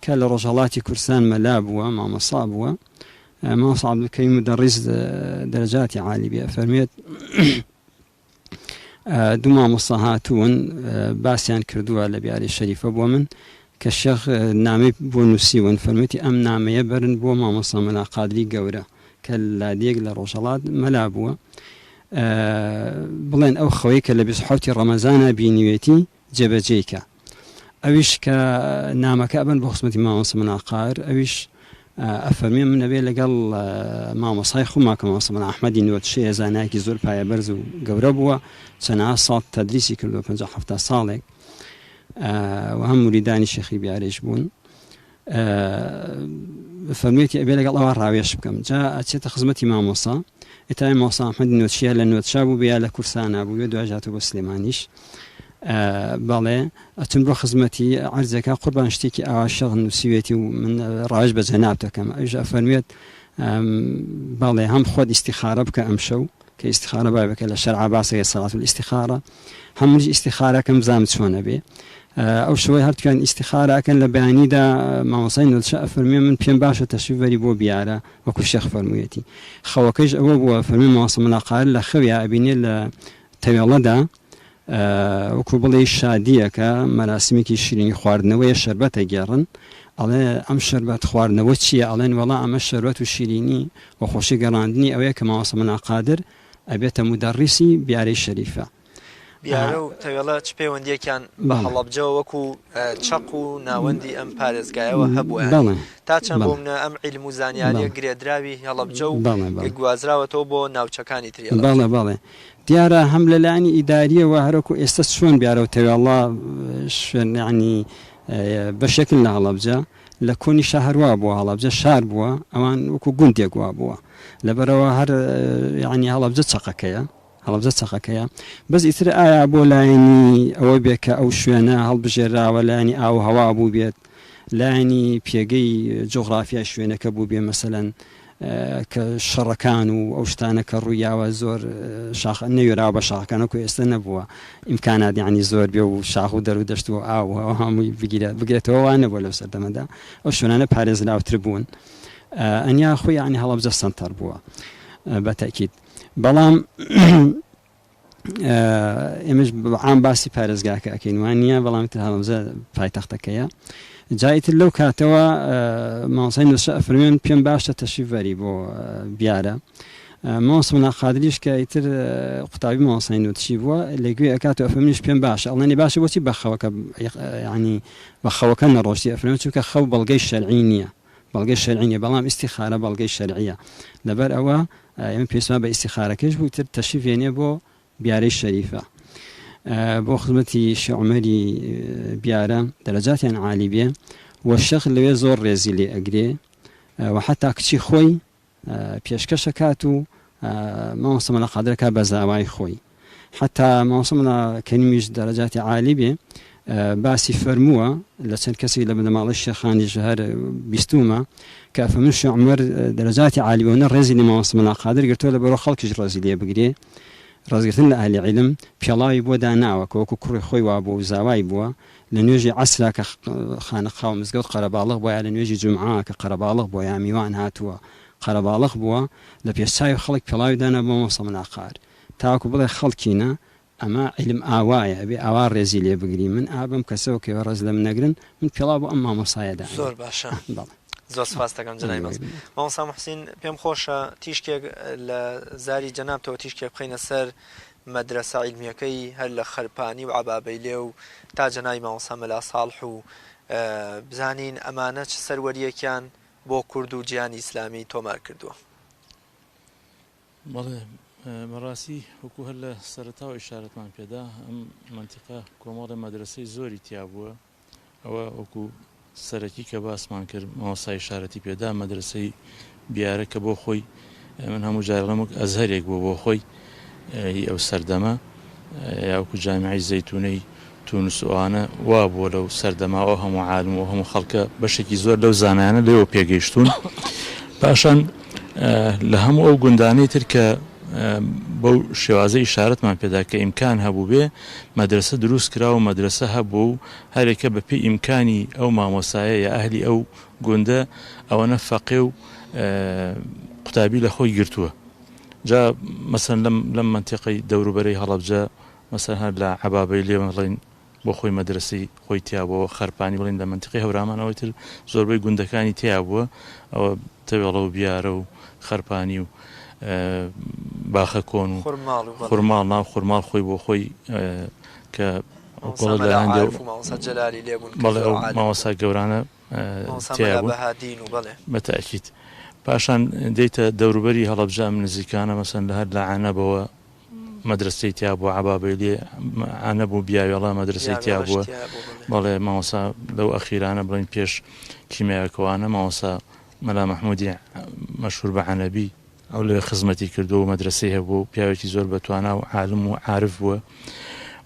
کە لە ڕۆژهەڵاتی کوردستان مەلا بووە مامۆسا بووە مامۆسا عەبدولکەریم مدەڕیس دەرەجاتی عالی بێ فەرمێت دوو مامۆسا هاتوون باسییان کردووە لە بیاری شەریفە بۆ من کە شێخ نامەی بۆ نووسیون فەرمێتی ئەم نامەیە بەرن بۆ مامۆسا مەلا قادری گەورە کە لادێک لە ڕۆژهەڵات مەلا بووە بڵێن ئەو خەوەی کە لە 27 ڕەمەزانە بینیوێتی جێبەجێیکە ئەویش کە نامەکە ئەبن بۆ خزمەتی مامۆسا مەلا قادر ئەویش ئەفەرمێ من ئەبێ لەگەڵ مامۆسای خۆما کە مامۆسا مەلا ئەحمەدی نوێتشەیە زانایەکی زۆر پایەبەرز و گەورە بووە چەندەها ساڵ تەدریسی کردووە 50 ساڵێک و هەم موریدانی شێخی بیارێش بوون فەرمێتی ئەبێ لەگەڵ ئەوە ڕاوێش بکەم جا ئەچێتە خزمەتی مامۆسا ئێتای مامۆسا ئەحمەدی نوێتشیە لە نوێتشا بوو بیا لە کورسانە بوو دوای هاتووە بۆ سلێمانیش بەڵێ ئەچم بۆ خزمەتی عەرزەکە قوربان شتێکی ئاوا شێخ نووسیوێتی و من ڕاوێژ بە جەناب دەکەم ئەویش ئەفەرمێت بەڵێ هەم خۆت ئیستیخارە بکە ئەم شەو کە ئیستیخارە بای بکە لە شەرع باسەکە سەڵات الاستیخارە هەمووی ئیستیخارەکەم بزانم چۆنە بێ ئەو شوەی هەرتوان ئیستیخارەکەن لە بەیانیدا مامۆسای نوێتشە ئەفەرمێ من پێم باشە تەشریف بەری بۆ بیارە وەکو شێخ فەرموویەتی خەوەکەش ئەوە بووە فەرمێ مامۆسا مەلا قادر لە خەویا ئەبینێ لە تەوێڵەدا وەکو بڵێ شادیەکە مەراسمێکی شیرینی خواردنەوەیە شەربەتە گێڕن ئەڵێ ئەم شەربەت خواردنەوە چییە ئەڵێن وەڵا ئەمە شەربەت و شیرینی و خۆشی گەڕاندنی ئەوەیە کە مامۆسا مەلا قادر ئەبێتە مودەڕیسی بیارەی شەریفە بیارە و تەوێڵە چ پەیوەندیەکیان بە هەڵەبجەوە وەکو چەق و ناوەندی ئەم پارێزگایەوە هەبووە تا چەند بۆ منە ئەم عیلم و زانیاریە گرێدراوی هەڵەبجە و گوازراوەتەوە بۆ ناوچەکانی تری بەڵێ دیارە هەم لەلایەنی ئیداریەوە هەرۆکو ئێستا چۆن بیارە و تەوێڵە ینی بەشێکل لە هەڵەبجە لە کۆنی شەهروا بووە هەڵەبجە شار بووە ئەوان وەکو گوندێک وا بووە لەبەرەوە هەر ینی هەڵەبجە چەقەکەیە بەس ئیتر ئایا بۆ لایەنی ئەوە بێت کە ئەو شوێنە هەڵبژێراوە لایەنی ئاو هەوا بوو بێت لایەنی پێگەی جۆغرافیا شوێنەکە بوو بێ مەسەلەن کە شەڕەکان و ئەو شتانە کە ڕوویاوە زۆر نەوێراوە بە شاخەکانەکو ئێستا نەبووە ئیمکانات یعنی زۆر بێ و شاخ و دەرو دەشت و ئاو هەمووی بگرێتەوە وانە بۆ لەو سەردەمەدا ئەو شوێنانە پارێزراوتر بوون ئەنیا خۆی ینی هەڵەبجە سەنتەر بووە بە تەکید بەڵام ئێمەش عام باسی پارێزگاکە ئەکەین وان نییە بەڵام تر هەڵەبجە پایتەختەکەیە جایتر لەو کاتەوە مامۆسای نوێتشە ئەفەرمێن پێم باشە تەشریف بەری بۆ بیارە مامۆسا مەلا قادریش کە ئیتر قوتابی مامۆسای نوێتشی بووە لەگوێ ئەکاتەوە ئەفەرمێنیش پێم باشە ئەڵێنی باشە بۆچی بەخەوەکە ینی بەخەوەکە نەڕۆشتی ئەفەرمێن چونکە خەو بەڵگەی شەرعی نییە بەڵگەی شەرعی نییە بەڵام ئیستیخارە بەڵگەی شەرعیە لەبەر ئەوە ئێمە پێویستمان بە ئیستیخارەکەش بوو تر تەشریف هێنێ بۆ بیارەی شەریفە بۆ خزمەتی شێخ عومەری بیارە دەرەجاتیان عالی بێ و شێخ لەوێ زۆر ڕێزی لێ ئەگرێ و حتا کچی خۆی پێشکەشە کات و مامۆسا مەلا قادرەکە بە زاوای خۆی حتا مامۆسا مەلا کەریمیش دەرەجاتی عالی بێ باسی فەرمووە لە چەند کەسی لە بنەماڵی شێخانی ژەهەر بیستومە کە ئەفەرمێن شێخ عومەر دەرەجاتی عالی بوونە ڕێزی لە مامۆسا مەلا قادر گرتووە لەبەرەوە خەڵکیش ڕێزی لێ بگرێ ڕازگرتن لە ئەهلی عیلم پیاڵاوی بۆ داناوە کە وەکو کوڕی خۆی وا بوو و زاوای بووە لە نوێژی عەسرا کە خانەخا و مزگەوت قەرەباڵغ بووە یا لە نوێژی جومعە کە قەرەباڵغ بووە یا میوان هاتووە قەرەباڵغ بووە لە پێشچاوی خەڵک پێڵاویدانا بۆ مۆسە مناقار تاوەکو بڵێ خەڵکینە ئەمە عیلم ئاوایە ئەبێ ئاوا ڕێزی لێ بگری من ئابم کەسەوە کێوە ڕێز لەم نەگرن من پێڵا بۆ ئەم مامۆسایەدا زۆر باشە زۆر سپاس دەکەم جەنابی مامۆستا موحسین پێم خۆشە تیشکێک لە زاری جەنابتەوە تیشکێک بخەینە سەر مەدرسە عیلمیەکەی هەر لە خەرپانی و عەبابەی لێ و تا جەنابی مامۆستا مەلا ساڵح و بزانین ئەمانە چ سەروەریەکیان بۆ کورد و گیانی ئیسلامی تۆمار کردووە. بەڵێ بەڕاستی وەکو هەر لە سەرەتاوە ئیشارەتمان پێدا ئەم منتیقە کۆمەڵە مەدرسەی زۆری تیا بووە ئەوە وەکو سەرەکی کە باسمان کرد مامۆستای ئیشارەتی پێدا مەدرسەی بیارە کە بۆ خۆی من هەموو جارڵەم ئەزهەرێک بوو بۆ خۆی ئەو سەردەمە یاوەکو جامیعەی زەیتونەی تونس ئەوانە وا بووە لەو سەردەماوە هەموو عالم و هەموو خەڵکە بەشێکی زۆر لەو زانایانە لێوە پێگەیشتون پاشان لە هەموو ئەو گوندانەی تر کە بەو شێوازەی ئیشارەتمان پێدا کە ئیمکان هەبوو بێ مەدرسە دروست کرا و مەدرسە هەبوو و هەرێکە بەپێی ئیمکانی ئەو مامۆسایە یا ئەهلی ئەو گوندە ئەوەنە فەقێ و قوتابی لە خۆی گرتووە جا مەسەن لەم منتیقەی دەوروبەرەی هەڵەبجە مەسەن هەر لە عەبابەی لێ بڵێن بۆ خۆی مەدرسەی خۆی تیا بووە خەرپانی بڵێن لە منتیقەی هەورامانەوەی تر زۆربەی گوندەکانی تیا بووە ئەوە تەوێڵە و بیارە و خەرپانی و باخە کۆن و خورماڵ ناو خورماڵ خۆی بۆ خۆی کە بەڵێ ئەو مامۆستا گەورانە بەتاکید پاشان دەیتە دەوروبەری هەڵەبجە نزیکانە مەسەن لە هەر لە عانەبەوە مەدرسەی تیا بووە عەبابەی لێ عانەبوو بیاوێڵە مەدرسەی تیا بووە بەڵێ مامۆستا لەو ئەخیرانە بڵێن پێش کیمیاکەوانە مامۆستا مەلا مەحموودی مەشهور بە عەنەبی ئەو لێ خزمەتی کردو و مەدرسەی هەبوو پیاوێکی زۆر بەتوانا و عالم و عارف بووە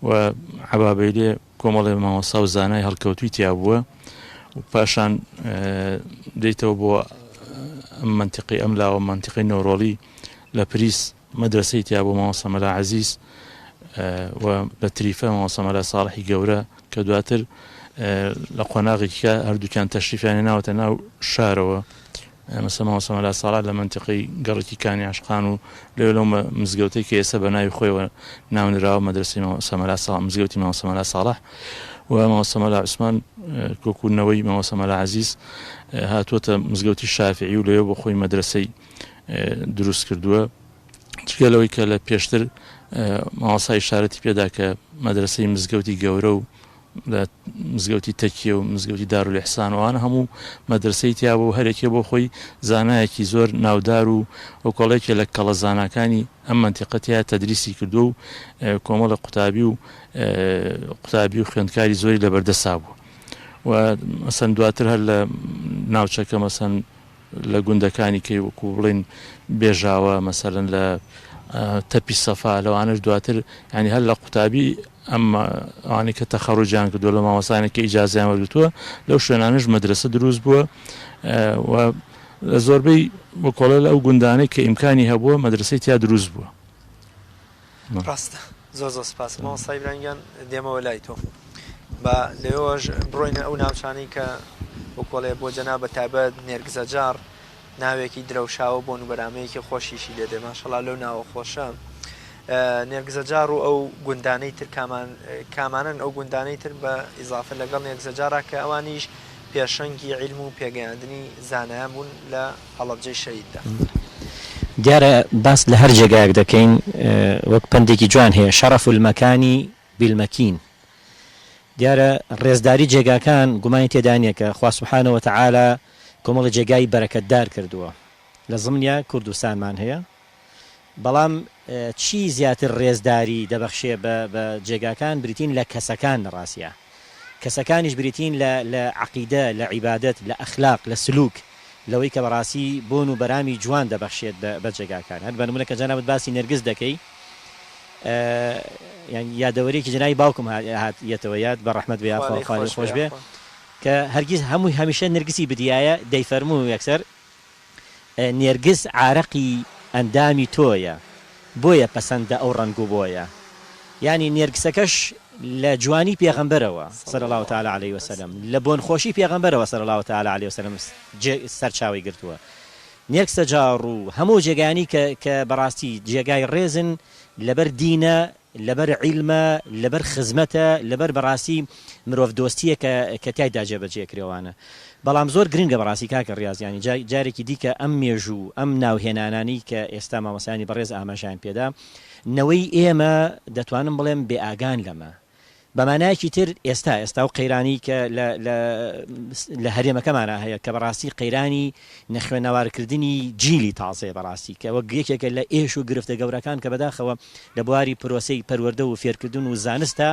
و عەبابەی لێ کۆمەڵێ مامۆستا و زانای هەڵکەوتووی تیا بووە و پاشان دەیتەوە بۆ ئەم منتیقەی ئەم لاوە منتیقەی نەورۆڵی لە پریس مەدرسەی تیا بۆ مامۆستا مەلا عەزیز و لە تریفە مامۆستا مەلا ساڵحی گەورە کە دواتر لە قۆناغێکیکە هەردووکیان تەشریفیان هێناوەتە ناو شارەوە مەسەڵەن مامۆستا مەلا ساڵح لە منتیقەی گەڕێکی کانی عاشقان و لەو مزگەوتەی کە ئێستا بە ناوی خۆیەوە ناونراوە مەدرسەی مامۆستا مەلا ساڵح مزگەوتی مامۆستا مەلا ساڵح و مامۆستا مەلا عوسمان کۆکوونەوەی مامۆستا مەلا عەزیز هاتووەتە مزگەوتی شافعی و لەوێ بۆ خۆی مەدرسەی دروست کردووە چکە لەوەی کە لە پێشتر مامۆستا ئیشارەتی پێدا کە مەدرسەی مزگەوتی گەورە و لە مزگەوتی تەکیە و مزگەوتی دارولئیحسان وانە هەموو مەدرسەی تیا بوو هەرێکێ بۆ خۆی زانایەکی زۆر ناودار و کۆڵێکێ لە کەڵە زاناکانی ئەم منتیقەتیا تەدریسی کردو و کۆمەڵە قوتابی و خوێندکاری زۆری لەبەردەسا بوو و مەسەن دواتر هەر لە ناوچەکە مەسەن لە گوندەکانی کەی وەکو بڵێن بێژاوە مەسەرەن لە تەپی سەفا لەوانش دواتر ینی هەر لە قوتابی ئەمما ئەوانەی کە تەخەڕوجیان کردووە لە مامۆستایانە کە ئیجازەیان وەرگرتووە لەو شوێنانش مەدرسە دروست بووە و لە زۆربەی بۆ کۆڵە لە ئەو گوندانەی کە ئیمکانی هەبووە مەدرسەی تیا دروست بووە. ڕاستە زۆر سپاس مامۆستای برانگیان دێمەوە لای تۆ بە لێوەش بڕۆینە ئەو ناوچانەی کە بۆ کۆڵێ بۆ جەنابە تایبەت نێرگزە جار ناوێکی درەوشاوە بۆ نوبەرامەیەکی خۆشیشی لێ دێ ماشەڵڵا لەو ناوە خۆشە نێرگزەجار و ئەو گوندانەی تر کامانن ئەو گوندانەی تر بە ئیزافە لەگەڵ نێرگزەجارە کە ئەوانیش پێشەنگی عیلم و پێگەیاندنی زانایان بوون لە هەڵەبجەی شەهیددا. دیارە باس لە هەر جێگایەک دەکەین وەک پندێکی جوان هەیە شەڕەف المەکانی بیلمەکین دیارە ڕێزداری جێگاکان گومانی تێدا نییە کە خوا سوبحانەوە وتەعالا کۆمەڵی جێگای بەرەکەتدار کردووە لە زمنیا کوردستانمان هەیە بەڵام چی زیاتر ڕێزداری دەبەخشێ بە جێگاکان بریتین لە کەسەکان ڕاستیە کەسەکانیش بریتین لە عەقیدە لە عیبادەت لە ئەخلاق لە سلوک لەوەی کە بەڕاستی بۆن و بەرامی جوان دەبەخشێت بە جێگاکان هەر بە نمونە کە جەنابەت باسی نێرگز دەکەی یادەوەریەکی جنایی باوکم هاتیەتەوە یاد بە ڕەحمەت بێ خاڵی خۆش بێ کە هەرگیز هەمووی هەمیشە نێرگسی بدیایە دەیفەرموو یەکسەر نێرگس عارەقی ئەندامی تۆیە بۆیە پەسەندە ئەو ڕەنگ و بۆیە یعنی نێرگسەکەش لە جوانی پێغەمبەرەوە صلی الله تعالی علیه وسلم لە بۆنخۆشی پێغەمبەرەوە صلی الله تعالی علیه وسلم سەرچاوی گرتووە نێرکسەجار و هەموو جێگانی کە بەڕاستی جێگای ڕێزن لەبەر دینە لەبەر عیلمە لەبەر خزمەتە لەبەر بەڕاستی مرۆڤ دۆستیە کە تایدا جێبەجێکرێوانە بەڵام زۆر گرنگە بەڕاستی کاکە ڕاستیانی جارێکی دیکە ئەم مێژوو ئەم ناوهێنانانی کە ئێستا مامۆسایانی بەڕێز ئاماژیان پێدا نەوەی ئێمە دەتوانم بڵێم بێئاگان لەمە بەمانایەکی تر ئێستا و قەیرانی کە لە هەرێمەکەمانە هەیە کە بەڕاستی قەیرانی نەخوێنەوارکردنی جیلی تازێ بەڕاستی کە وەک یەکێکە لە ئێش و گرفتە گەورەکان کە بەداخەوە لە بواری پرۆسەی پەروەردە و فێرکردن و زانستە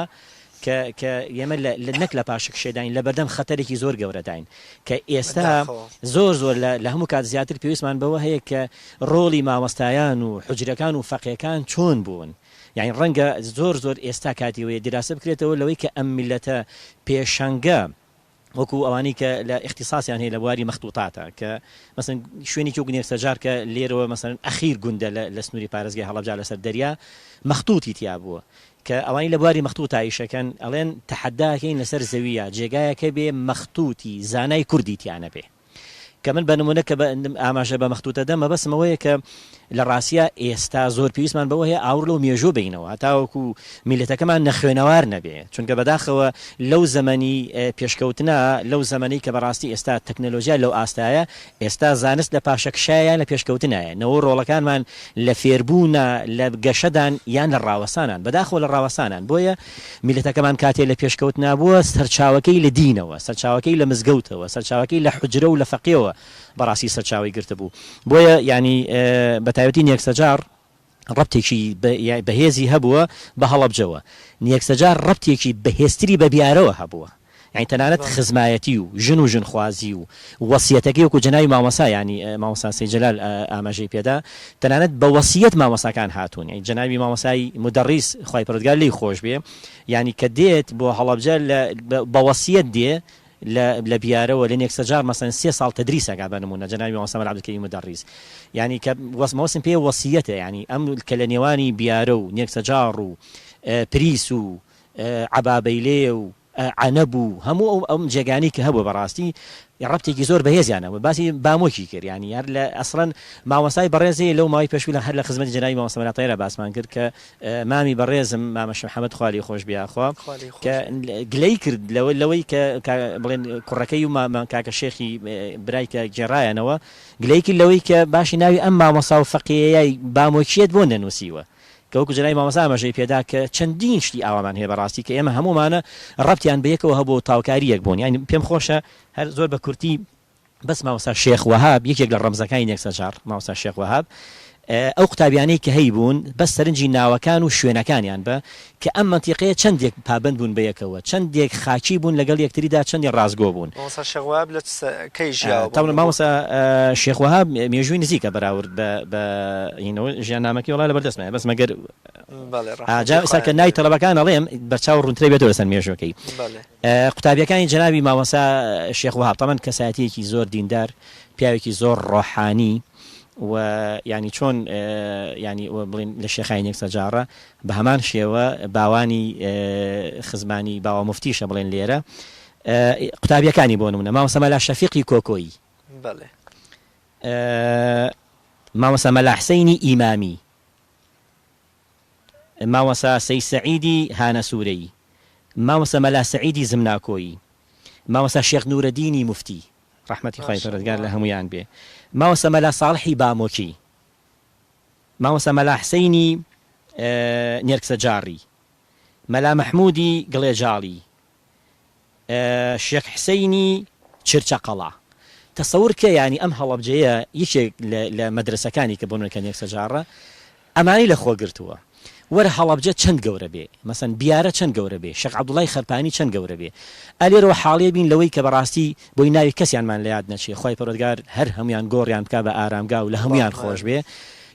کە ئێمە نەک لە پاشک شێداین لە بەردەم خەتەرێکی زۆر گەورەداین کە ئێستا زۆر لە هەموو کات زیاتر پێویستمان بەوە هەیە کە ڕۆڵی مامۆستایان و حجرەکان و فەقیەکان چۆن بوون یعنی ڕەنگە زۆر ئێستا کاتیوەیە دراسە بکرێتەوە لەوەی کە ئەم میلەتە پێشەنگە وەکو ئەوانی کە لە اختصاسیان هەیە لە بواری مەخطوطاتە کە مەسەن شوێنی کە نێرسەجار کە لێرەوە مەسەن ئەخیر گوندە لە سنووری پارێزگای هەڵەبجا لەسەر دەریا مەخطوطی تیا بووە کە ئەوانی لە بواری مەخطوطایشەکەن ئەڵێن تەحەداکەین لەسەر زەویە جێگایەکە بێ مەخطوطی زانای کوردی تیانە بێ کە من بە نمونە کە ئاماژە بە مەخطوطە دەمە بەسمەوەیە کە لە ڕاستیە ئێستا زۆر پێویستمان بەوە هەیە ئاور لەو مێژوو بینەوە هەتاوەکو میلەتەکەمان نەخوێنەوار نەبێ چونکە بەداخەوە لەو زەمەنی پێشکەوتنە لەو زەمەنی کە بەڕاستی ئێستا تەکنەلۆژیا لەو ئاستایە ئێستا زانست لە پاشەکشایە لە پێشکەوتنایە نەوە ڕۆڵەکانمان لە فێربوونە لە گەشەدان یان لە ڕاوەسانان بەداخەوە لە ڕاوەسانان بۆیە میلەتەکەمان کاتێ لە پێشکەوتنا بووە سەرچاوەکەی لە دینەوە سەرچاوەکەی لە مزگەوتەوە سەرچاوەکەی لە حجرە و لە فەقیەوە بەڕاستی سەرچاوی گرتە بوو بۆیە ینی بەتایبەتی نێرکسەجار ڕەبتێکی بەهێزی هەبووە بە هەڵەبجەوە نێرکسەجار ڕەبتێکی بەهێزتری بە بیارەوە هەبووە یعنی تەنانەت خزمایەتی و ژن خوازی و وەسیەتەکەی وەکو جەناوی مامۆسا ینی مامۆستا سەید جەلال ئاماژەی پێدا تەنانەت بە وەسیەت مامۆساکان هاتوون یعنی جەناوی مامۆسای مدەڕیس خوای پەروەردگار لێی خۆش بێ یعنی کە دێت بۆ هەڵەبجە بە وەسیەت دێ لە بیارەوە لە نێرکسەجار مەسەن 3 ساڵ تەدریسەکە بە نمونە جەناوی مامۆستا عەبدولکەریم مدەڕیس یعنی کە مەوسم پێ وەسیەتە یعنی ئەم کە لە نێوانی بیارە و نێرکسەجار و پریس و عەبابەیلێ و عنەب و هەموو ئەم جێگانی کە هەبوو بەڕاستی ڕەبتێکی زۆر بەهێزیانەوە باسی بامۆکی کرد ینی هەر لە ئەسڵەن مامۆستای بەڕێزی لەو ماوەی پێشوو لە هەر لە خزمەتی جەناوی مامۆستا مەلاتەیرە باسمان کرد کە مامی بەڕێزم مامە شێخ محەممەد خوالی خۆش بیاخوا کە گلەی کرد لەوەی کە بڵێن کوڕەکەی و کاکە شێخی برای کە گێڕایەنەوە گلەی کرد لەوەی کە باشی ناوی ئەم مامۆستا و فەقیهەیە بامۆکیەت بۆ نەنووسیوە کە وەکو جەناوی مامۆستا ئاماژەی پێدا کە چەندین شتی ئاوامان هەیە بەڕاستی کە ئێمە هەمومانە ڕەبتیان بەیەکەوە هەبوو تاوکاریەک بوون یعنی پێم خۆشە هەر زۆر بە کورتی بەس مامۆستا شێخ وەهاب یەکێک لە ڕەمزەکانی نێرکسەجار مامۆستا شێخ وەهاب ئەو قوتابیانەی کە هەی بوون بەس سەرنجی ناوەکان و شوێنەکانیان بە کە ئەم منتیقەیە چەندێک پابند بوون بەیەکەوە چەندێک خاچی بوون لەگەڵ یەکتریدا چەندی ڕازگۆ بوون مامۆستا شێخ وەهاب مێژووی نزیکە بەراورد بە ژیاننامەکەی وڵای لەبەردەستمە بەس مەگەر ئاجا کە ناوی تەڵەبەکان ئەڵێم بەرچاو ڕوونترێ بێتەوە لەسەر مێژوەکەی قوتابیەکانی جەناوی مامۆستا شێخ وەهاب تەمەن کەسایەتیەکی زۆر دیندار پیاوێکی زۆر ڕۆحانی و ینی چۆن ینی بڵین لە شێخای نێرکسەجارە بە هەمان شێوە باوانی خزمانی باوە موفتیشە بڵێن لێرە قوتابیەکانی بۆ نمونە مامۆستا مەلا شەفیقی کۆکۆیی مامۆستا مەلا حسەینی ئیمامی مامۆستا سەید سەعیدی هانەسوورەیی مامۆستا مەلا سەعیدی زمناکۆیی مامۆستا شێخ نورەدینی موفتی ڕەحمەتی خوای پەروەردگار لە هەمویان بێ مامۆستا مەلا ساڵحی بامۆکی مامۆستا مەلا حسەینی نێرکسەجاڕی مەلا مەحموودی گڵێجاڵی شێخ حسەینی چرچەقەڵا تەسەور کە ینی ئەم هەڵەبجەیە یەکێک لە مەدرسەکانی کە بۆنە کە نێرکسەجارە ئەمانی لە خۆگرتووە وەرە هەڵەبجە چەند گەورە بێ مەسەن بیارە چەند گەورە بێ شێخ عەبدوڵڵای خەرپانی چەند گەورە بێ ئەلێرەوە حاڵێ بین لەوەی کە بەڕاستی بۆی ناوی کەسیانمان لە یاد نەچێ خوای پەروەردگار هەر هەمویان گۆڕیان بکا بە ئارامگا و لە هەمویان خۆش بێ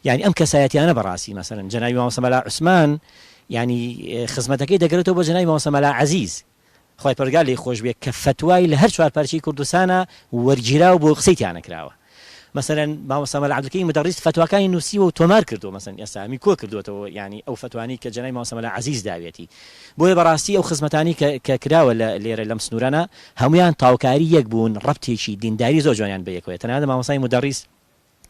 یعنی ئەم کەسایەتیانە بەڕاستی مەسەلەن جەناوی مامۆستا مەلا عوسمان ینی خزمەتەکەی دەگرێتەوە بۆ جەناوی مامۆستا مەلا عەزیز خوای پەروەردگار لێی خۆش بێ کە فتوای لە هەر چوار پارچەی کوردستانە وەرگیراو بۆ قسەیتیانە کراوە مثلا مامۆستا مەلا عەبدولکەریم مدەڕیس فتواکانی نووسیوە و تۆمار کردووە مثلا ئێستا هەمی کۆ کردوێتەوە یعنی ئەو فتوانی کە جەناوی مامۆستا مەلا عەزیز داوێتی بۆیە بەڕاستی ئەو خزمەتانی کە کراوە لێرە لەم سنوورانە هەمویان تاوکاری یەک بوون ڕەبتێکی دینداری زۆر جوانیان بەیەکەوە تەنانەت مامۆستای مدەڕیس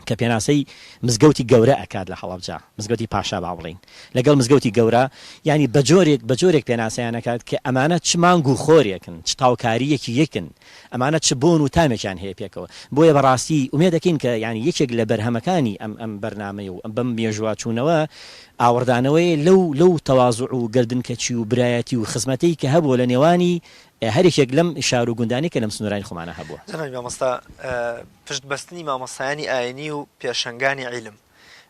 کە پێناسەی مزگەوتی گەورە ئەکات لە هەڵەبجا مزگەوتی پاشا با بڵین لەگەڵ مزگەوتی گەورە ینی بە جۆرێک پێناسەیانەکات کە ئەمانە چ مانگ و خۆرێکن چ تاوکاریەکی یەکن ئەمانە چ بۆن و تامێکیان هەیە پێکەوە بۆیە بەڕاستی ئومێد دەکەین کە ینی یەکێک لە بەرهەمەکانی ئەم بەرنامەیە و بەم مێژوواچوونەوە ئاوردانەوەی لەو تەواضع و گردنکەچی و برایەتی و خزمەتەی کە هەبووە لە نێوانی هەرێکێک لەم شار و گوندانی کە لەم سنوورانی خۆمانە هەبووە. جەنابی مامۆستا پشت بەستنی مامۆستایانی ئاینی و پێشەنگانی عیلم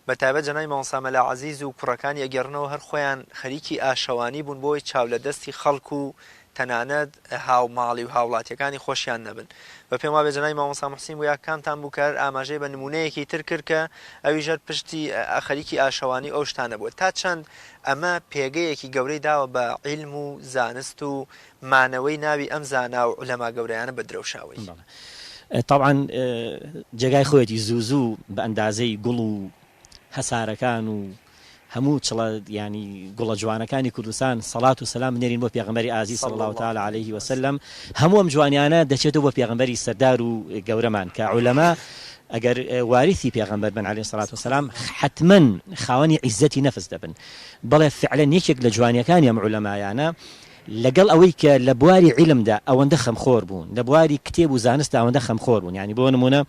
بەتایبەت جەنابی مامۆستا مەلا عەزیز و کوڕەکانی ئەگەڕنەوە هەر خۆیان خەریکی ئاشەوانی بوون بۆی چاو لە دەستی خەڵک و تەنانەت هاو ماڵی و هاوڵاتیەکانی خۆشیان نەبن بە پێم وابێ جەنابی مامۆستا موحسین بووە کامتان بوو کە ئاماژەی بە نمونەیەکی تر کرد کە ئەویژەر پشتی خەریکی ئاشەوانی ئەو شتانە بووە تا چەند ئەمە پێگەیەکی گەورەی داوە بە عیلم و زانست و مانەوەی ناوی ئەم زانا و عولەما گەورەیانە بە درەوشاوی طبعا جێگای خۆیەتی زوو بە ئەندازەی گوڵ و هەسارەکان و هەموو چڵە ینی گوڵە جوانەکانی کوردستان سەڵات و سەلام نێرین بۆ پێغەمبەری ئازیز صلی الله تعالی علیه وسلم هەموو ئەم جوانیانە دەچێتەوە بۆ پێغەمبەری سەردار و گەورەمان کە عولەما ئەگەر واریثی پێغەمبەر بن علیه الصلاة والسلام حتما خاوەنی عیزەتی نەفس دەبن بەڵێ فعلا یەکێک لە جوانیەکانی ئەم عولەمایانە لەگەڵ ئەوەی کە لە بواری عیلمدا ئەوەندە خەمخۆر بوون لە بواری کتێب و زانستدا ئەوەندە خەمخۆر بوون ینی بۆ نمونە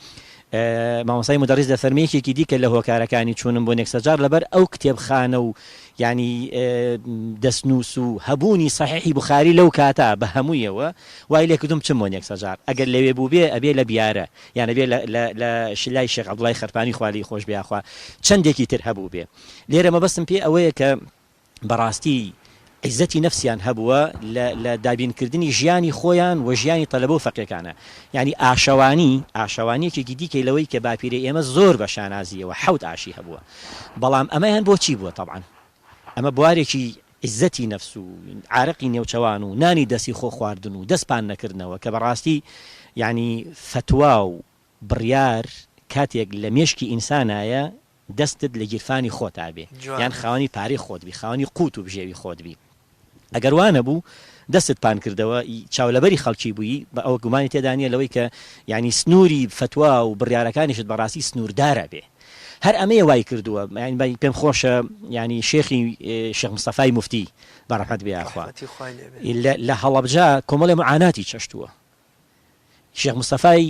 مامۆستای مدەڕیس دەفەرمێکێکی دیکە لە هۆکارەکانی چوونم بۆ نێکسەجار لەبەر ئەو کتێبخانە و ینی دەستنووس و هەبوونی صحیحی بوخاری لەو کاتا بە هەموویەوە وای لێ کردوم چم بۆ نێکسەجار ئەگەر لەوێ بوو بێ ئەبێ لە بیارە یان ئەبێ لە شلای شێخ عەبدوڵای خەرپانی خوالی خۆش بیاخوا چەندێکی تر هەبوو بێ لێرە مەبەستم پێ ئەوەیە کە بەڕاستی عیزەتی نەفسیان هەبووە لە دابینکردنی ژیانی خۆیان و ژیانی تەلەبە و فەقیەکانە ینی ئاشەوانیەکێکی دیکەی لەوەی کە باپیرە ئێمە زۆر بە شانازیەوە حەوت ئاشی هەبووە بەڵام ئەمەیان بۆچی بووە طبعا ئەمە بوارێکی عیزەتی نەفس و عارەقی نێوچەوان و نانی دەستی خۆ خواردن و دەستپان نەکردنەوە کە بەڕاستی ینی فتوا و بڕیار کاتێک لە مێشکی ئینسانایە دەستت لە گیرفانی خۆتا بێ یان خاوەنی پارەی خۆت بی خاوەنی قوت و بژێوی خۆت بی ئەگەر وانە بوو دەستت پان کردەوە چاولەبەری خەڵکی بووی بە ئەوە گومانی تێدانە لەوەی کە ینی سنووری فتوا و بڕیارەکانیشت بەڕاستی سنووردارە بێ هەر ئەمەیە وای کردووە پێم خۆشە ینی شێخی شێخ مستەفای موفتی بەڕەحمەت بێخوا لە هەڵەبجا کۆمەڵی معاناتی چەشتووە شێخ مستەفای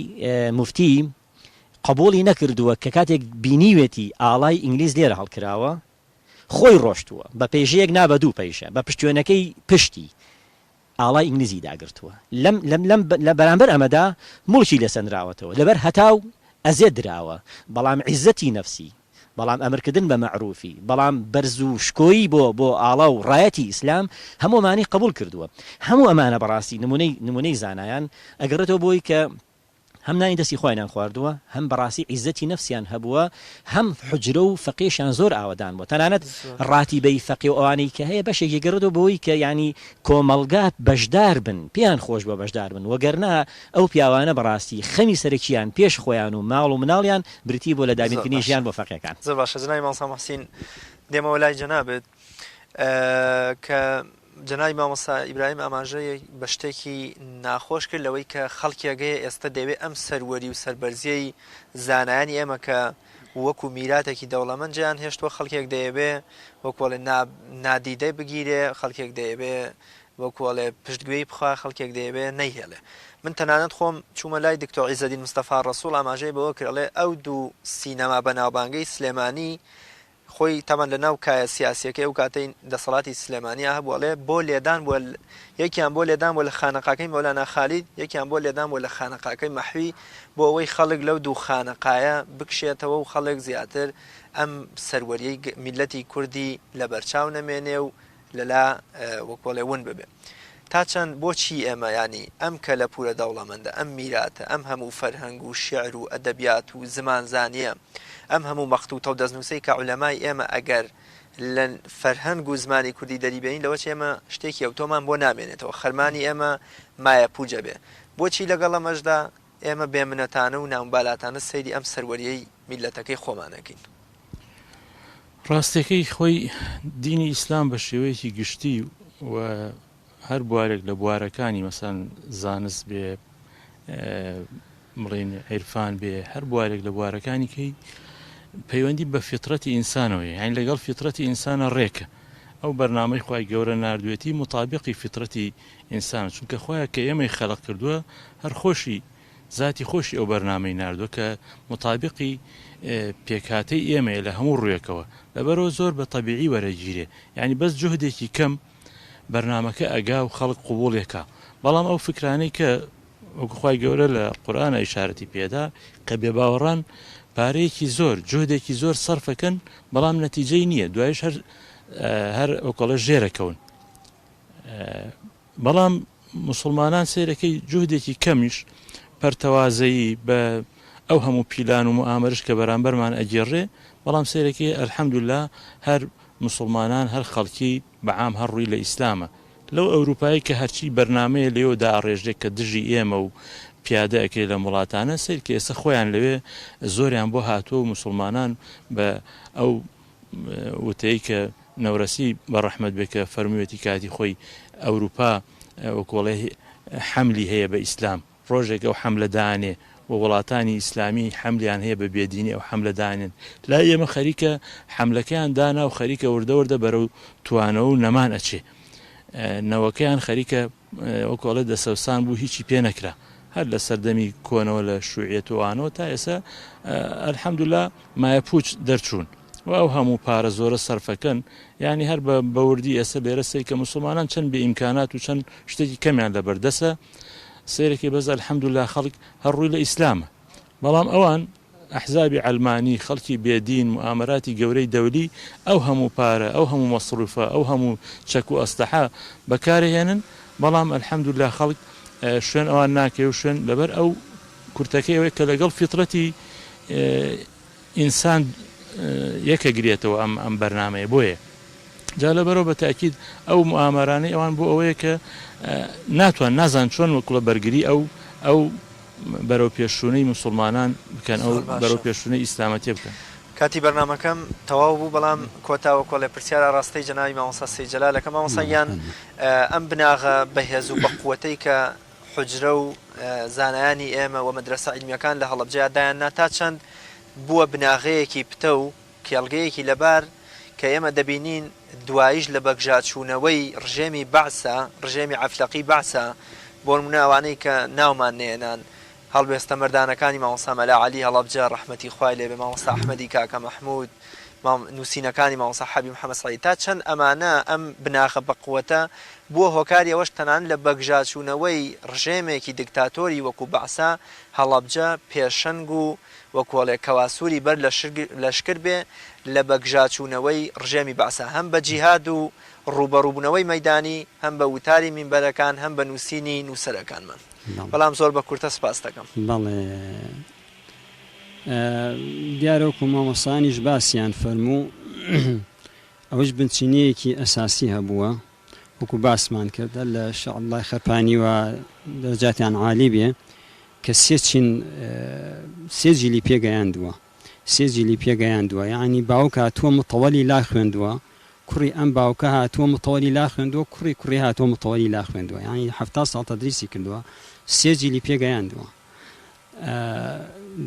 موفتی قبولی نەکردووە کە کاتێک بینیوێتی ئاڵای ئینگلیز لێرە هەڵکراوە خۆی ڕۆشتووە بە پێژەیەک نابە دوو پەیشە بە پشتوێنەکەی پشتی ئاڵای ئینگلیزی داگرتووە لە بەرامبەر ئەمەدا مڵکی لەسەنراوەتەوە لەبەر هەتاو ئەزێ دراوە بەڵام عیزەتی نەفسی بەڵام ئەمرکردن بە مەعروفی بەڵام بەرز و شکۆیی بۆ ئاڵا و ڕایەتی ئیسلام هەموومانی قبول کردووە هەموو ئەمانە بەڕاستی نمونەی زانایان ئەگەڕێتەوە بۆی کە هەم نانی دەستی خۆیان خواردووە هەم بەڕاستی عیزەتی نەفسیان هەبووە هەم حجرە و فەقیشیان زۆر ئاوەدان بوو تەنانەت ڕاتیبەی فەقی و ئەوانەی کە هەیە بەشێکی گەڕێتەوە بۆی کە ینی کۆمەڵگات بەشدار بن پێیان خۆش بە بەشدار بن وەگەرنا ئەو پیاوانە بەڕاستی خەمی سەرەکییان پێش خۆیان و ماڵ و مناڵیان بریتی بۆ لە دابینکردنی ژیان بۆ فەقیەکان زۆر باشە جەنابی مامۆستا موحسین دێمەوە لای جەنابێت کە جەنابی مامۆستا ئیبراهیم ئاماژەیە بە شتێکی ناخۆش کرد لەوەی کە خەڵکیەگەیە ئێستا دەوێت ئەم سەروەری و سەربەرزیەی زانایانی ئێمە کە وەکو میراتێکی دەوڵەمەندیان هێشتوە خەڵکێک دەیەبێ وەکوڵێ نادیدەی بگیرێ خەڵکێک دەیەبێ وەکوڵێ پشتگوێی بخوا خەڵکێک دەیەبێ نەیهێڵێ من تەنانەت خۆم چوومە لای دکتۆر عیزەدین مستەفا ڕەسوڵ ئاماژەی بەوە کردڵێ ئەو دوو سینەما بەناوبانگەی سلێمانی خۆی تەمان لە ناو کایە سیاسیەکەی ئەو کاتەی دەسەڵاتی سلێمانیا هەبووەڵێ بۆ لێدان بۆ یەکیان بۆ لێدان بۆ لە خانەقاکەی مەولانە خالید یەکیان بۆ لێدان بۆ لە خانەقاکەی مەحوی بۆ ئەوەی خەڵک لەو دوو خانەقایە بکشێتەوە و خەڵک زیاتر ئەم سەروەریەی میلەتی کوردی لە بەرچاو نەمێنێ و لەلا وەکوڵێ ون ببێ تا چەند بۆچی ئێمە ینی ئەم کە لە پورە دەوڵەمەندە ئەم میراتە ئەم هەموو فەرهەنگ و شیعر و ئەدەبیات و زمانزانیە ئەم هەموو مەختوتە و دەستنووسەی کە عولەمای ئێمە ئەگەر لە فەرهەنگ و زمانی کوردی دەریبێنین لەوە ئێمە شتێکی ئەوتۆمان بۆ نامێنێتەوە خەرمانی ئێمە مایە پوجە بێ بۆچی لەگەڵ ئەمەشدا ئێمە بێمنەتانە و ناوبالاتانە سەیری ئەم سەروەریەی میلەتەکەی خۆمانەکەین ڕاستەکەی خۆی دینی ئیسلام بە شێوەیەکی گشتی و هەر بوارێک لە بوارەکانی مەسەن زانست بێ بڵێن عیرفان بێ هەر بوارێک لە بوارەکانی کەی پەیوەندی بە فیترەتی ئینسانەوە، یعنی لەگەڵ فیترەتی ئینسانە ڕێکە. ئەو بەرنامەی خوای گەورە نردوێتی مطابقی فیترەتی ئینسان، چونکە خۆیان کە ئێمەی خەلق کردووە هەر خۆشی ذاتی خۆشی ئەو بەرنامەی نردووە کە مطابقی پێکهاتەی ئێمەیە لە هەموو ڕوویەکەوە، لەبەرەوە زۆر بە تەبیعی وەرەگیرێ، یعنی بەس جوهدێکی کەم بەرنامەکە ئەگا و خەڵک قوبوڵێکە. بەڵام ئەو فکرانەی کە وەکوخوای گەورە لە قورئان ئیشارەتی پێدا کە بێباوەڕان پارەیەکی زۆر جوهدێکی زۆر سەرفەکەن بەڵام نەتیجەی نییە، دوایش هەر ئەوکەڵە ژێرەکەون. بەڵام مسلمانان سیرەکەی جوهدێکی کەمیش پەرتەوازەیی بە ئەو هەموو پیلان و موامرش کە بەرامبەرمان ئەگێڕێ، بەڵام سیرەکەی ئەلحەمدوللا هەر مسلمانان هەر خەڵکی بەعام هەر ڕووی لە ئیسلامە. لەو ئەوروپایی کە هەرچی بەرنامەیە لێوەدا ئاڕێژێک کە دژی ئێمە و پیادە ئەەکەی لە وڵاتانە سیر کە ئێستا خۆیان لەوێ زۆریان بۆ هاتووە و مسلمانان بە ئەو وتەی کە نەورەسی بە ڕەحمەت بێ کە فەرموویەتی کاتی خۆی ئەوروپا وەکوڵێ حەملی هەیە بە ئیسلام، ڕۆژێک ئەو حەملەدانێ و وڵاتانی ئیسلامی حەملیان هەیە بە بێدینی ئەو حەملەدانێن، لا ئێمە خەریکە حەملەکەیان دانا و خەریکە وردە بەرەو توانەوە و نەمان ئەچێ، نەوەکەیان خەریکە وەکوڵێ دەسەوسان بوو هیچی پێ نەکرا، هەر لە سەردەمی کۆنەوە لە شوعیەت وانەوە تا ئێستا ئەلحەمدوللا مایە پوچ دەرچوون و ئەو هەموو پارە زۆرە سەرفەکەن، یعنی هەر بە بەوردی ئێستا لێرە سەی کە مسلمانان چەند بێ ئیمکانات و چەند شتێکی کەمیان لە بەردەسە سیرێکی بەز ئەلحەمدوللا خەڵک هەر ڕووی لە ئیسلامە. بەڵام ئەوان ئەحزابی ئەلمانی خەڵکی بێدین موامەراتی گەورەی دەولی ئەو هەموو پارە ئەو هەموو مەسروفە ئەو هەموو چەک و ئەستەحا بەکارهێنن، بەڵام ئەلحەمدوللا خەڵک شوێن ئەوان ناکەی و شوێن لەبەر ئەو کورتەکەی ئەوەی کە لەگەڵ فیترەتی ئینسان یەکە گرێتەوە ئەم بەرنامەیە. بۆیە جا لەبەرەوە بە تاکید ئەو موامەرانەی ئەوان بۆ ئەوەیە کە ناتوان نازان چۆن وەکوڵە بەرگری ئەو بەرەو پێشوونەی مسلمانان بکەن، ئەو بەرەو پێشوونەی ئیسلامەتێ بکەن. کاتی بەرنامەکەم تەواو بوو، بەڵام کۆتاوە کۆڵێ پرسیارە ڕاستەی جەناوی مامۆستا سەیجەلالەکە مامۆستایان ئەم بناغە بەهێز و بەقووەتەی کە حوجرە و زانایانی ئێمە و مەدرسە عیلمیەکان لە هەڵەبجەیە دایاننا تا چەند بووە بناغەیەکی پتە و کێڵگەیەکی لەبار کە ئێمە دەبینین دواییش لە بەگژاچوونەوەی ڕژێمی بەعسە ڕژێمی عەفلەقی بەعسە بۆ نمونە ئەوانەی کە ناومان نێنان هەڵبێستە مەردانەکانی مامۆستا مەلا عەلی هەڵەبجە ڕەحمەتی خوای لێبێ، مامۆستا ئەحمەدی کاکە مەحموود، نووسینەکانی مامۆستا حەبیب محەممەد سەعید، تا چەند ئەمانە ئەم بناغە بەقووەتە بووە هۆکاری ئەوەش تەنان لە بەگژاچوونەوەی ڕژێمێکی دیکتاتۆری وەکو بەعسە هەڵەبجە پێشەنگ و وەکوڵێ کەواسووری بەر لەشکر بێ لە بەگژاچوونەوەی ڕژێمی بەعسە، هەم بە جیهاد و ڕوبەڕووبوونەوەی مەیدانی، هەم بە وتاری مینبەرەکان، هەم بە نووسینی نووسەرەکانمان. بەڵام زۆر بە کورتە سپاس دەکەم. بەڵێ دیارەوەکو مامۆستایانیش باسییان فەرموو ئەوەش بنچینەیەکی ئەساسی هەبووە وەکو باسمان کردە لە شەعڵای خەپانی و دەرەجاتیان عالی بێ کە سێ جیلی پێگەیاندووە، یعنی باوکە هاتووە متەوەلی لا خوێندووە، کوڕی ئەم باوکە هاتووە متەوەلی لا خوێندووە، کوڕی هاتووە متەوەلی لا خوێندووە، یعنی 70 ساڵ تەدریسی کردووە، سێ جیلی پێگەیاندووە.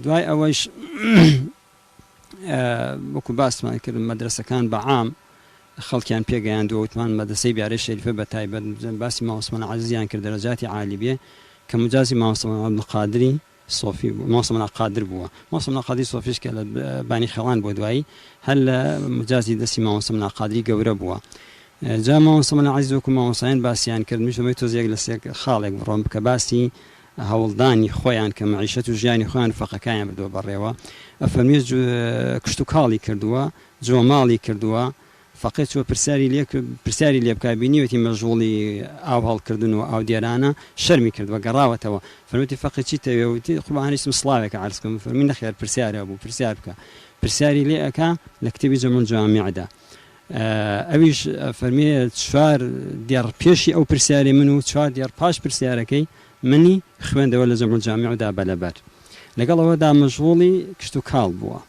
دوای ئەوەش وەکو باسمان کرد مەدرسەکان بەعام خەڵکیان پێگەیاندووە، وتمان مەدرسەی بیارەی شەریفە بە تایبەت باسی مامۆستا عەزیزیان کرد دەرەجاتی عالی بێ کە مجازی مامۆستا عەبدولقادری سۆفی بوو، مامۆستا قادر بووە، مامۆستا قادری سۆفیش کە لە بانی خێڵان بۆ دوایی هەر لە مجازی دەستی مامۆستا قادری گەورە بووە. جا مامۆستا عەزیز وەکو مامۆستایان باسییان کرد میشەمەی تۆزێک لە خاڵێک بڕۆم کە باسی هەوڵدانی خۆیان کە مەعیشەت و ژیانی خۆیان فەقەکانیان بردووە بەڕێوە، ئەفەرمیێ کشت و کاڵی کردووە، جۆماڵی کردووە، فەقێت چوە پرسیاری لێ بکە بینیوەتی مەژغوڵی ئاو هەڵکردن و ئاو دیێرانە شەرمی کردووە گەڕاوەتەوە، فەرموویەتی فەقێ چی تەوێوتی خوبانی اسم سڵاوێکە عەرزکەم، فەرمی نەخێر پرسیارە بوو پرسیار بکە، پرسیاری لێ ئەکا لە کتێبی جەمع جوامعدا. ئەویش فەرمیێ 4 دیار پێشی ئەو پرسیاری من و 4 دیار پاش پرسیارەکەی منی خوێندەوە لە جەمع جامعدا بەلەبەر، لەگەڵ ئەوەدا مەشغوڵی کشت و کاڵ بووە.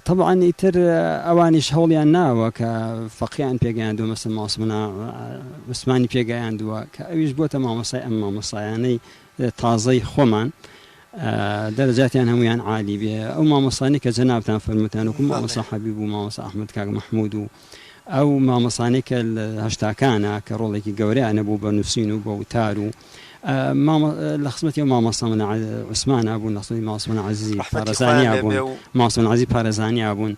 طبعا ئیتر ئەوانیش هەوڵیان ناوە کە فەقییان پێگەیاندووە مەسەڵەن مامۆستا عوسمانی پێگەیاندووە کە ئەویش بۆتە مامۆستای ئەم مامۆستایانەی تازەی خۆمان دەرەجاتیان هەمویان عالی بێ ئەو مامۆستانی کە جەنابتان فەرمووتان وەکو مامۆستا حەبیب و مامۆستا ئەحمەد کاک مەحموود و ئەو مامۆستانەی کە لە هەشتاکانە کە ڕۆڵێکی گەورەیانە بوو بە نووسین و بە وتار و لە خزمەتی مامۆستا من عوسمانە بوون لە خزمەتی مامۆستا من عەزیزی پارێزانیا بوون مامۆستا من عەزیزی پارێزانیا بوون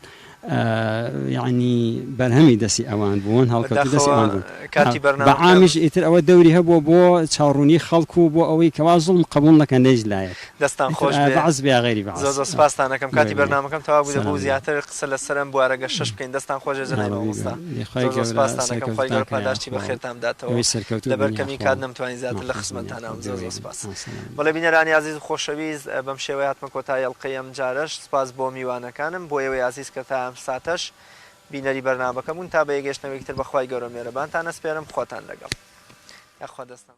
یعنی بەرهەمی دەستی ئەوان بوون هەڵکەوتوی دەستی ئەوان بوون بەعامیش ئیتر ئەوە دەوری هەبووە بۆ چاوڕوونی خەڵکو و بۆ ئەوەی کەوا زوڵم قبوڵ نەکەن لەیج لایەک دەستان خۆش بەعەز بێ غەیری بەعەز زۆر سپاستان دەکەم کاتی بەرنامەکەم تەواو بوو دەبوو زیاتر قسە لەسەرم بوارەگە 6 بکەین دەستان خۆش جەناب مامۆستا زۆر سپاستان دەکەم خۆی گەورە پاداشتی بەخێرتان بداتەوە لەبەر کەمی کات نەمتوانی زیاتر لە خزمەتتانەوە زۆر سپاس بەڵێ بینەرانی عەزیز و خۆشەویست بەم شێوەیە هاتمە کۆتایی ئەڵقەی ئەم جارەش سپاس بۆ میوانەکانم بۆ ئێوەی عەزیز کە تا ئەم ساتەش بینەری بەرنامەکەمون تا بە یەگەشتنەوەی تر بەخوای گەورە مێرەبانتان ئەسپێرم خۆتان لەگەڵ یاخوا دەستم